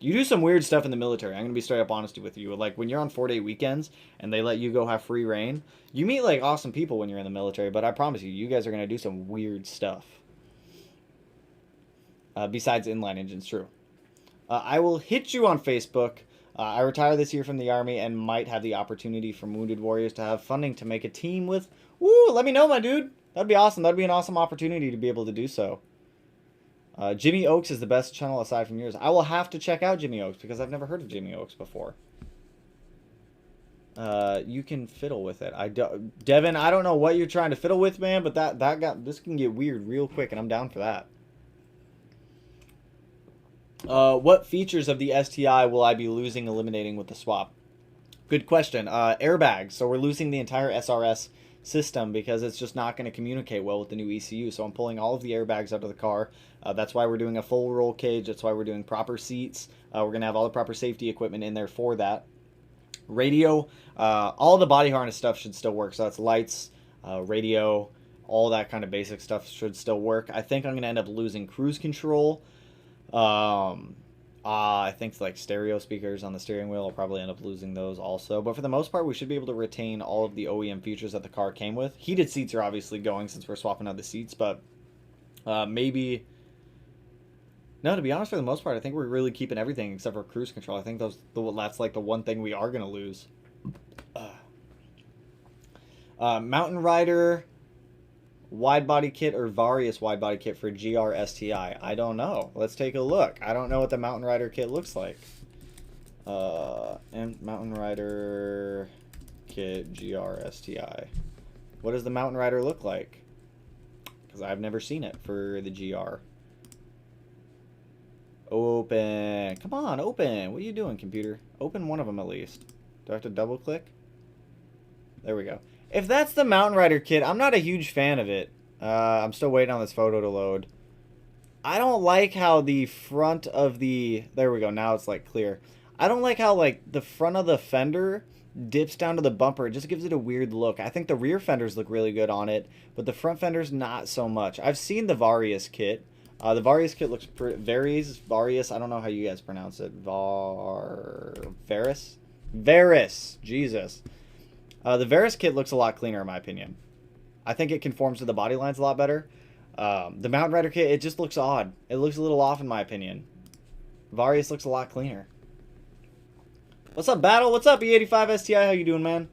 You do some weird stuff in the military. I'm going to be straight up honest with you. Like when you're on 4-day weekends and they let you go have free reign, you meet like awesome people when you're in the military, but I promise you, you guys are going to do some weird stuff. Besides inline engines, true. I will hit you on Facebook. I retire this year from the Army and might have the opportunity from Wounded Warriors to have funding to make a team with. Woo, let me know, my dude. That'd be awesome. That'd be an awesome opportunity to be able to do so. Jimmy Oaks is the best channel aside from yours. I will have to check out Jimmy Oaks because I've never heard of Jimmy Oaks before. You can fiddle with it. Devin, I don't know what you're trying to fiddle with, man, but this can get weird real quick, and I'm down for that. What features of the STI will I be losing, eliminating with the swap? Good question. Airbags. So we're losing the entire SRS system because it's just not going to communicate well with the new ECU. So I'm pulling all of the airbags out of the car. That's why we're doing a full roll cage. That's why we're doing proper seats. We're going to have all the proper safety equipment in there for that. Radio, all the body harness stuff should still work. So that's lights, radio, all that kind of basic stuff should still work. I think I'm going to end up losing cruise control. I think like stereo speakers on the steering wheel, I'll probably end up losing those also. But for the most part, we should be able to retain all of the OEM features that the car came with. Heated seats are obviously going since we're swapping out the seats, but maybe... No, to be honest, for the most part, I think we're really keeping everything except for cruise control. I think that's like the one thing we are going to lose. Mountain Rider wide body kit or Varius wide body kit for GR STI? I don't know. Let's take a look. I don't know what the Mountain Rider kit looks like. And Mountain Rider kit GR STI. What does the Mountain Rider look like? Because I've never seen it for the GR. Open. Come on, open. What are you doing, computer? Open one of them at least. Do I have to double click? There we go. If that's the Mountain Rider kit, I'm not a huge fan of it. I'm still waiting on this photo to load. I don't like how the front of the... There we go. Now it's like clear. I don't like how like the front of the fender dips down to the bumper. It just gives it a weird look. I think the rear fenders look really good on it, but the front fenders not so much. I've seen the Varius kit. The Varius kit looks pretty... Varius. I don't know how you guys pronounce it. Varus? Varus. Jesus. The Varus kit looks a lot cleaner in my opinion. I think it conforms to the body lines a lot better. The Mountain Rider kit, it just looks odd. It looks a little off in my opinion. Varius looks a lot cleaner. What's up, Battle? What's up, E85 STI? How you doing, man?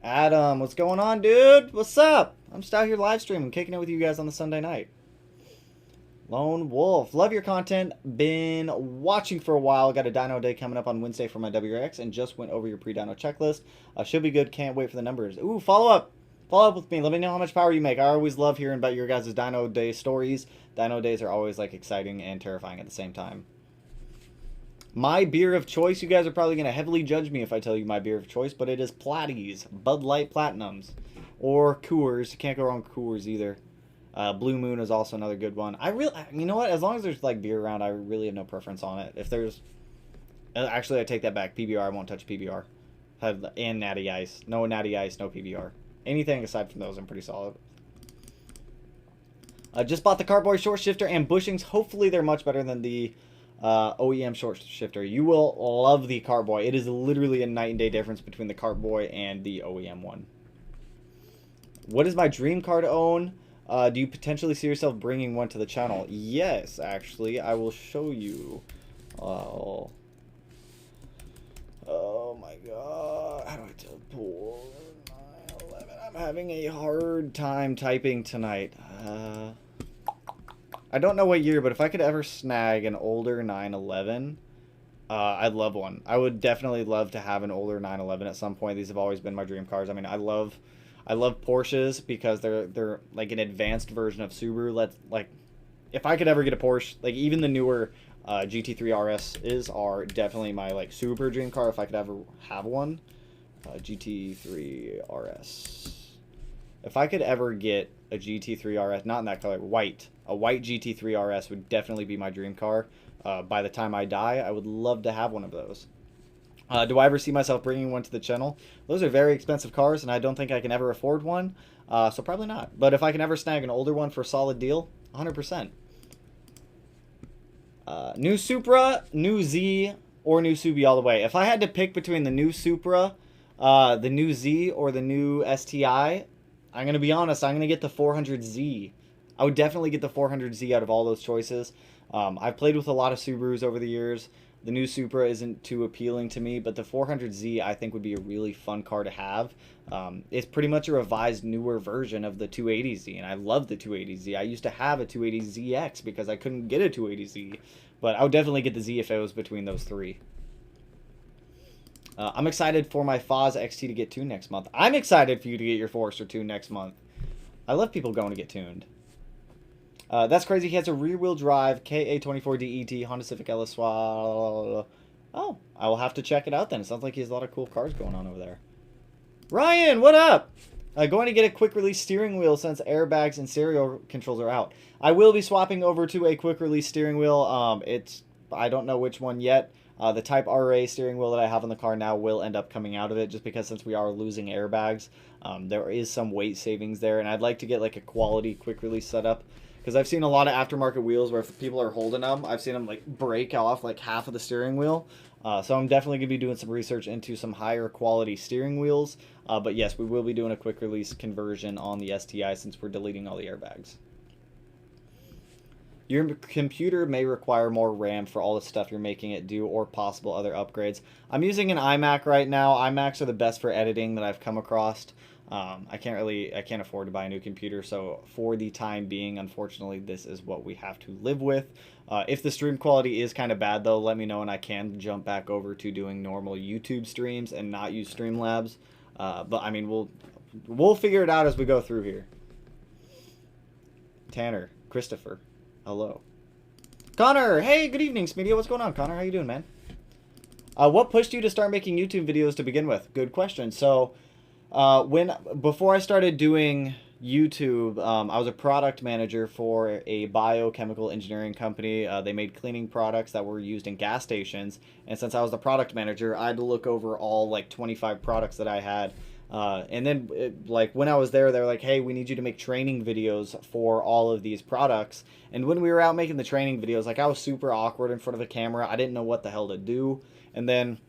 Adam, what's going on, dude? What's up? I'm just out here live streaming, kicking it with you guys on the Sunday night. Lone Wolf, love your content. Been watching for a while. Got a dyno day coming up on Wednesday for my WRX and just went over your pre-dyno checklist. Should be good. Can't wait for the numbers. Ooh, follow up. Follow up with me. Let me know how much power you make. I always love hearing about your guys' dyno day stories. Dyno days are always like exciting and terrifying at the same time. My beer of choice, you guys are probably going to heavily judge me if I tell you my beer of choice, but it is Platties, Bud Light Platinums, or Coors. You can't go wrong with Coors either. Blue Moon is also another good one. You know what? As long as there's like beer around, I really have no preference on it. If there's, actually, I take that back. PBR, I won't touch PBR. And Natty Ice. No Natty Ice, no PBR. Anything aside from those, I'm pretty solid. Just bought the Carboy short shifter and bushings. Hopefully, they're much better than the OEM short shifter. You will love the Carboy. It is literally a night and day difference between the Carboy and the OEM one. What is my dream car to own? Do you potentially see yourself bringing one to the channel? Yes, actually. I will show you. Oh my god. How do I tell pull? 911. I'm having a hard time typing tonight. I don't know what year, but if I could ever snag an older 911, I'd love one. I would definitely love to have an older 911 at some point. These have always been my dream cars. I mean, I love Porsches because they're like an advanced version of Subaru. If I could ever get a Porsche, like even the newer GT3 RS are definitely my like super dream car if I could ever have one. GT3 RS. If I could ever get a GT3 RS, not in that color, white. A white GT3 RS would definitely be my dream car. By the time I die, I would love to have one of those. Do I ever see myself bringing one to the channel? Those are very expensive cars, and I don't think I can ever afford one, so probably not. But if I can ever snag an older one for a solid deal, 100%. New Supra, new Z, or new Subi all the way. If I had to pick between the new Supra, the new Z, or the new STI, I'm going to be honest, I'm going to get the 400Z. I would definitely get the 400Z out of all those choices. I've played with a lot of Subarus over the years. The new Supra isn't too appealing to me, but the 400Z I think would be a really fun car to have. It's pretty much a revised, newer version of the 280Z, and I love the 280Z. I used to have a 280ZX because I couldn't get a 280Z, but I would definitely get the Z if it was between those three. I'm excited for my Foz XT to get tuned next month. I'm excited for you to get your Forester tuned next month. I love people going to get tuned. That's crazy. He has a rear-wheel drive KA24DET Honda Civic LS. Oh, I will have to check it out then. It sounds like he has a lot of cool cars going on over there. Ryan, what up? Going to get a quick-release steering wheel since airbags and stereo controls are out. I will be swapping over to a quick-release steering wheel. I don't know which one yet. The Type RA steering wheel that I have in the car now will end up coming out of it, just because since we are losing airbags, there is some weight savings there, and I'd like to get like a quality quick-release setup. Because I've seen a lot of aftermarket wheels where if people are holding them, I've seen them like break off like half of the steering wheel. So I'm definitely going to be doing some research into some higher quality steering wheels. But yes, we will be doing a quick release conversion on the STI since we're deleting all the airbags. Your computer may require more RAM for all the stuff you're making it do or possible other upgrades. I'm using an iMac right now. iMacs are the best for editing that I've come across. I can't afford to buy a new computer, so for the time being, unfortunately, this is what we have to live with. If the stream quality is kind of bad, though, let me know, and I can jump back over to doing normal YouTube streams and not use Streamlabs. But I mean, we'll figure it out as we go through here. Tanner, Christopher, hello. Connor, hey, good evening, Smedia. What's going on, Connor? How you doing, man? What pushed you to start making YouTube videos to begin with? Good question. So, before I started doing YouTube, I was a product manager for a biochemical engineering company. They made cleaning products that were used in gas stations, and since I was the product manager, I had to look over all like 25 products that I had. And then like when I was there, they were like, hey, we need you to make training videos for all of these products. And when we were out making the training videos, like I was super awkward in front of the camera. I didn't know what the hell to do. And then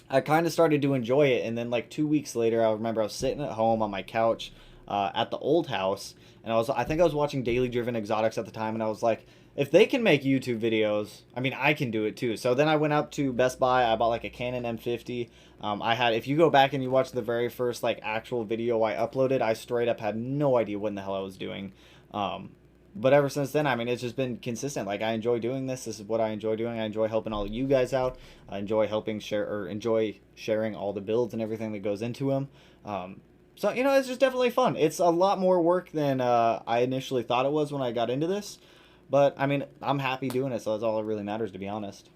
I kind of started to enjoy it, and then like 2 weeks later, I remember I was sitting at home on my couch at the old house, and I think I was watching Daily Driven Exotics at the time, and I was like, if they can make YouTube videos, I mean, I can do it too. So then I went up to Best Buy, I bought like a Canon M50. If you go back and you watch the very first like actual video I uploaded, I straight up had no idea what in the hell I was doing. But ever since then, I mean, it's just been consistent. Like, I enjoy doing this. This is what I enjoy doing. I enjoy helping all of you guys out. I enjoy enjoy sharing all the builds and everything that goes into them. So, you know, it's just definitely fun. It's a lot more work than I initially thought it was when I got into this. But, I mean, I'm happy doing it, so that's all that really matters, to be honest.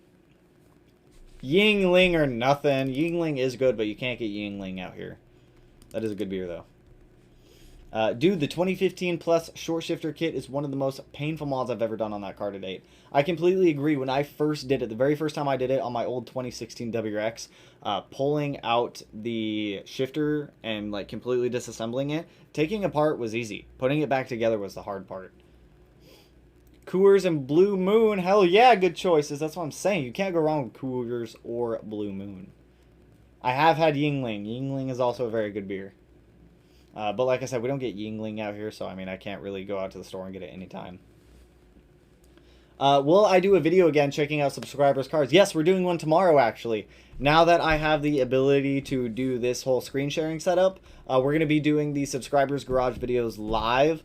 Yingling or nothing. Yingling is good, but you can't get Yingling out here. That is a good beer, though. Dude, the 2015 Plus short shifter kit is one of the most painful mods I've ever done on that car to date. I completely agree. When I first did it, the very first time I did it on my old 2016 WRX, pulling out the shifter and like completely disassembling it, taking apart was easy. Putting it back together was the hard part. Coors and Blue Moon, hell yeah, good choices. That's what I'm saying. You can't go wrong with Coors or Blue Moon. I have had Yingling. Yingling is also a very good beer. But like I said, we don't get Yingling out here, so I mean, I can't really go out to the store and get it anytime. Will I do a video again checking out subscribers' cars? Yes, we're doing one tomorrow, actually. Now that I have the ability to do this whole screen sharing setup, we're going to be doing the subscribers' garage videos live.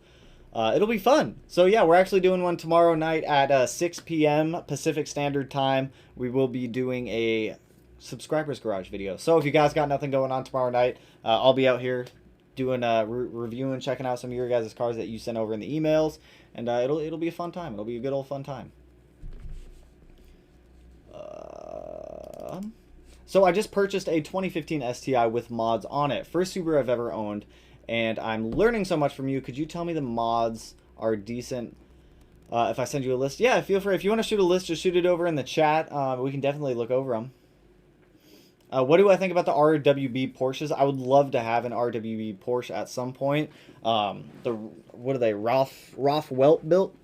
It'll be fun. So yeah, we're actually doing one tomorrow night at 6 p.m. Pacific Standard Time. We will be doing a subscribers' garage video. So if you guys got nothing going on tomorrow night, I'll be out here doing reviewing, checking out some of your guys' cars that you sent over in the emails, and it'll be a fun time. It'll be a good old fun time. So I just purchased a 2015 STI with mods on it. First Subaru I've ever owned, and I'm learning so much from you. Could you tell me the mods are decent? If I send you a list, yeah, feel free. If you want to shoot a list, just shoot it over in the chat. We can definitely look over them. What do I think about the RWB Porsches? I would love to have an RWB Porsche at some point. What are they? Ralph Welt built.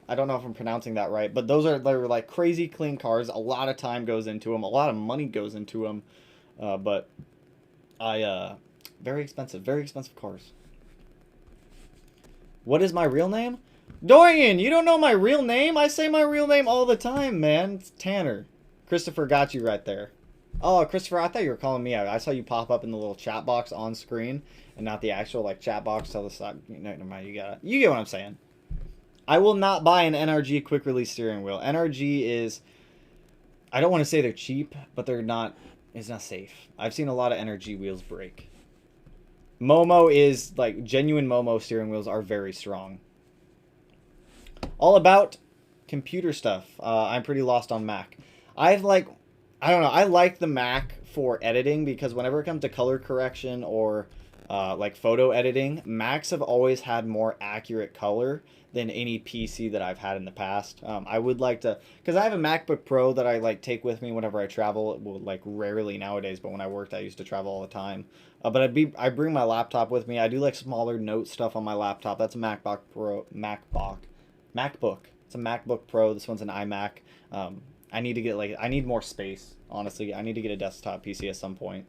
I don't know if I'm pronouncing that right, but they're like crazy clean cars. A lot of time goes into them. A lot of money goes into them. But very expensive cars. What is my real name? Dorian, you don't know my real name? I say my real name all the time, man. It's Tanner. Christopher got you right there. Oh, Christopher, I thought you were calling me out. I saw you pop up in the little chat box on screen and not the actual like chat box. Tell the side. No, never mind. You get what I'm saying. I will not buy an NRG quick release steering wheel. NRG is, I don't want to say they're cheap, but they're not. It's not safe. I've seen a lot of NRG wheels break. Momo is like genuine Momo steering wheels are very strong. All about computer stuff. I'm pretty lost on Mac. I don't know. I like the Mac for editing because whenever it comes to color correction or like photo editing, Macs have always had more accurate color than any PC that I've had in the past. I would like to, because I have a MacBook Pro that I like take with me whenever I travel. Well, like rarely nowadays, but when I worked, I used to travel all the time. But I bring my laptop with me. I do like smaller note stuff on my laptop. That's a MacBook Pro. MacBook. It's a MacBook Pro. This one's an iMac. I need to get I need more space. Honestly, I need to get a desktop PC at some point.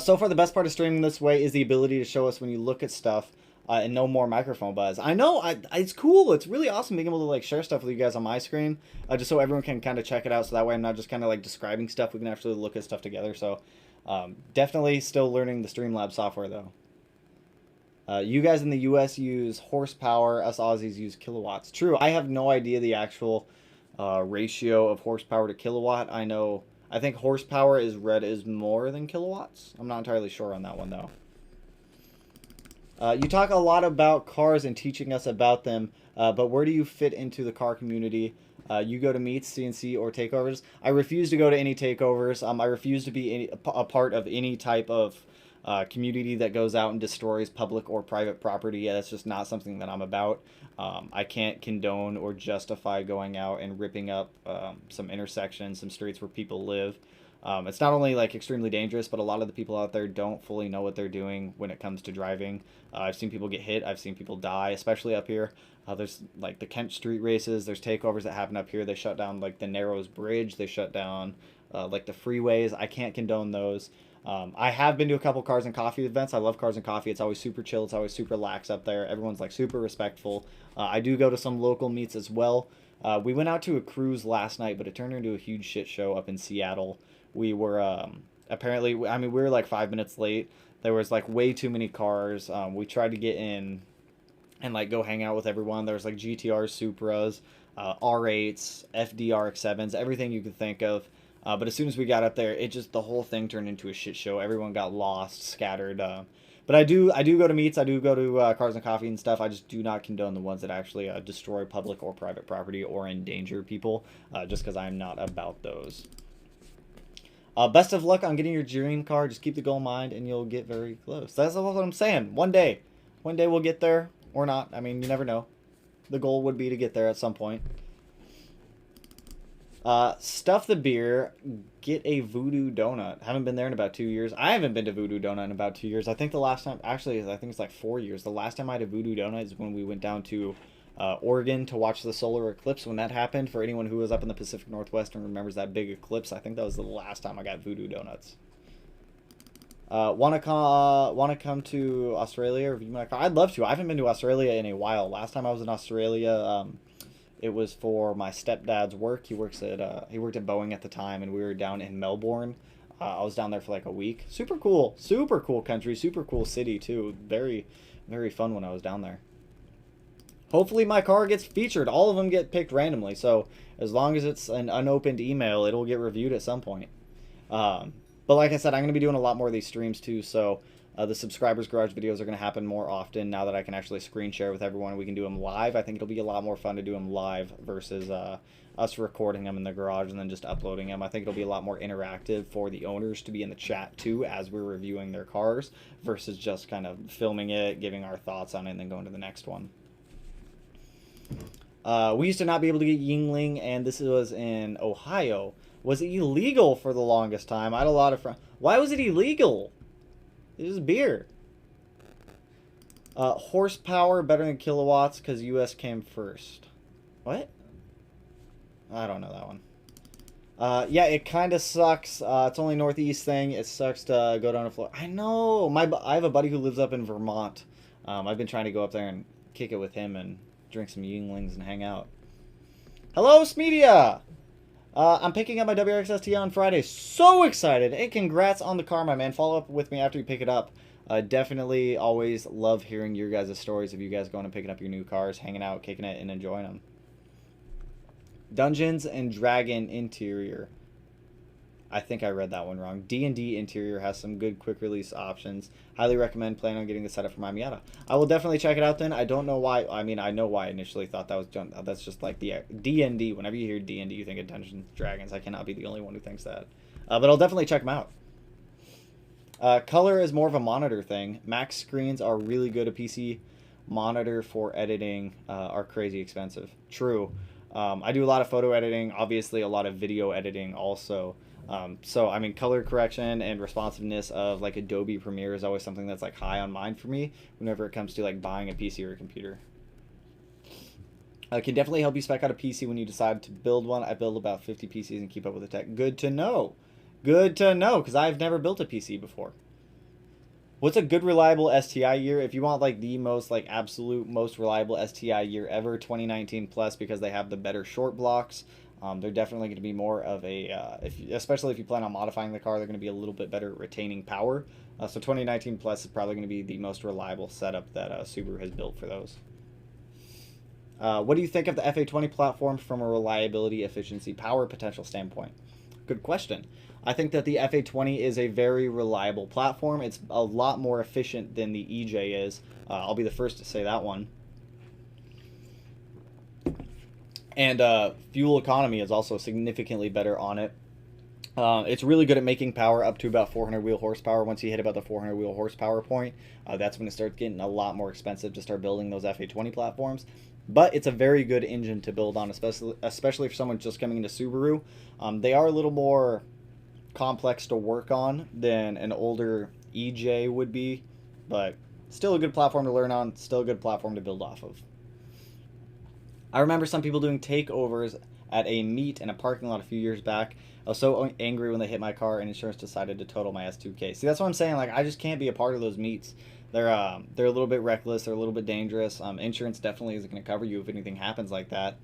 So far, the best part of streaming this way is the ability to show us when you look at stuff and no more microphone buzz. I know, it's cool. It's really awesome being able to like share stuff with you guys on my screen, just so everyone can kind of check it out. So that way, I'm not just kind of like describing stuff. We can actually look at stuff together. So definitely still learning the Streamlabs software though. You guys in the U.S. use horsepower. Us Aussies use kilowatts. True. I have no idea the actual ratio of horsepower to kilowatt. I think horsepower is read as more than kilowatts. I'm not entirely sure on that one though. You talk a lot about cars and teaching us about them, but where do you fit into the car community? You go to meets, CNC, or takeovers. I refuse to go to any takeovers. I refuse to be a part of any type of community that goes out and destroys public or private property. Yeah, that's just not something that I'm about. I can't condone or justify going out and ripping up some intersections, some streets where people live. It's not only like extremely dangerous, but a lot of the people out there don't fully know what they're doing when it comes to driving. I've seen people get hit. I've seen people die, especially up here. There's like the Kent Street races. There's takeovers that happen up here. They shut down like the Narrows Bridge. They shut down like the freeways. I can't condone those. I have been to a couple Cars and Coffee events. I love Cars and Coffee. It's always super chill. It's always super lax up there. Everyone's like super respectful. I do go to some local meets as well. We went out to a cruise last night, but it turned into a huge shit show up in Seattle. We were apparently, I mean, we were like 5 minutes late. There was like way too many cars. We tried to get in and like go hang out with everyone. There was like GTRs, Supras, R8s, FDRX7s, everything you could think of. But as soon as we got up there, the whole thing turned into a shit show. Everyone got lost, scattered. But I do go to meets. I do go to Cars and Coffee and stuff. I just do not condone the ones that actually destroy public or private property or endanger people, just because I'm not about those. Best of luck on getting your dream car. Just keep the goal in mind, and you'll get very close. That's what I'm saying. One day we'll get there, or not. I mean, you never know. The goal would be to get there at some point. Stuff the beer, get a Voodoo Donut. Haven't been there in about 2 years. I haven't been to Voodoo Donut in about 2 years. I think the last time, actually, I think it's like 4 years. The last time I had a Voodoo Donut is when we went down to Oregon to watch the solar eclipse. When that happened, for anyone who was up in the Pacific Northwest and remembers that big eclipse, I think that was the last time I got Voodoo Donuts. Wanna come to Australia or review my car? I'd love to. I haven't been to Australia in a while. Last time I was in Australia, it was for my stepdad's work. He worked at Boeing at the time, and we were down in Melbourne. I was down there for like a week. Super cool country, super cool city too. Very, very fun when I was down there. Hopefully my car gets featured. All of them get picked randomly, so as long as it's an unopened email, it'll get reviewed at some point. But like I said, I'm going to be doing a lot more of these streams too, so the Subscribers Garage videos are going to happen more often now that I can actually screen share with everyone. We can do them live. I think it'll be a lot more fun to do them live versus us recording them in the garage and then just uploading them. I think it'll be a lot more interactive for the owners to be in the chat too as we're reviewing their cars versus just kind of filming it, giving our thoughts on it, and then going to the next one. We used to not be able to get Yingling, and this was in Ohio. Was illegal for the longest time. I had a lot of friends. Why was it illegal? It was beer. Horsepower better than kilowatts because U.S. came first. What? I don't know that one. Yeah, it kind of sucks. It's only northeast thing. It sucks to go down to Florida. I know. I have a buddy who lives up in Vermont. I've been trying to go up there and kick it with him and drink some Yinglings and hang out. Hello, Smedia! I'm picking up my WRX-ST on Friday. So excited! Hey, congrats on the car, my man. Follow up with me after you pick it up. Definitely always love hearing your guys' stories of you guys going and picking up your new cars, hanging out, kicking it, and enjoying them. Dungeons and Dragon interior. I think I read that one wrong. D&D interior has some good quick release options. Highly recommend. Plan on getting the setup for my Miata. I will definitely check it out then. I don't know why. I mean, I know why I initially thought that was done. That's just like the D&D. Whenever you hear D&D, you think of Dungeons and Dragons. I cannot be the only one who thinks that. But I'll definitely check them out. Color is more of a monitor thing. Max screens are really good. A PC monitor for editing are crazy expensive. True. I do a lot of photo editing, obviously a lot of video editing also. So, I mean, color correction and responsiveness of, like, Adobe Premiere is always something that's, like, high on mind for me whenever it comes to, like, buying a PC or a computer. It can definitely help you spec out a PC when you decide to build one. I build about 50 PCs and keep up with the tech. Good to know. Good to know, because I've never built a PC before. What's a good reliable STI year? If you want like the most like absolute most reliable STI year ever, 2019 plus, because they have the better short blocks. They're definitely going to be more of a, especially if you plan on modifying the car, they're going to be a little bit better at retaining power. So 2019 plus is probably going to be the most reliable setup that Subaru has built for those. What do you think of the FA20 platform from a reliability, efficiency, power potential standpoint? Good question. I think that the FA20 is a very reliable platform. It's a lot more efficient than the EJ is. I'll be the first to say that one. And fuel economy is also significantly better on it. It's really good at making power up to about 400 wheel horsepower. Once you hit about the 400 wheel horsepower point, that's when it starts getting a lot more expensive to start building those FA20 platforms. But it's a very good engine to build on, especially for someone just coming into Subaru. They are a little more complex to work on than an older EJ would be, but still a good platform to learn on, still a good platform to build off of. I remember some people doing takeovers at a meet in a parking lot a few years back. I was so angry when they hit my car and insurance decided to total my S2K. See, that's what I'm saying. Like, I just can't be a part of those meets. They're a little bit reckless. They're a little bit dangerous. Insurance definitely isn't going to cover you if anything happens like that.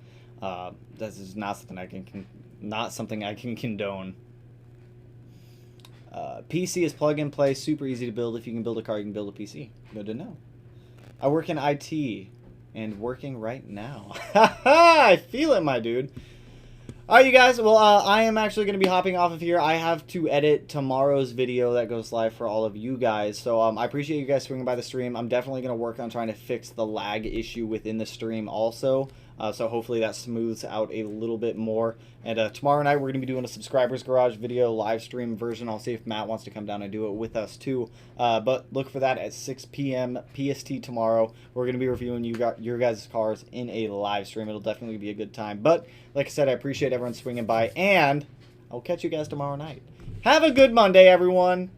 This is not something I can condone. PC is plug and play, super easy to build. If you can build a car, you can build a PC. Good to know. I work in IT and working right now. I feel it, my dude. All right, you guys. Well, I am actually going to be hopping off of here. I have to edit tomorrow's video that goes live for all of you guys. So I appreciate you guys swinging by the stream. I'm definitely going to work on trying to fix the lag issue within the stream also. So hopefully that smooths out a little bit more. And tomorrow night we're going to be doing a Subscribers Garage video live stream version. I'll see if Matt wants to come down and do it with us too. But look for that at 6 p.m. PST tomorrow. We're going to be reviewing your guys' cars in a live stream. It'll definitely be a good time. But like I said, I appreciate everyone swinging by, and I'll catch you guys tomorrow night. Have a good Monday, everyone.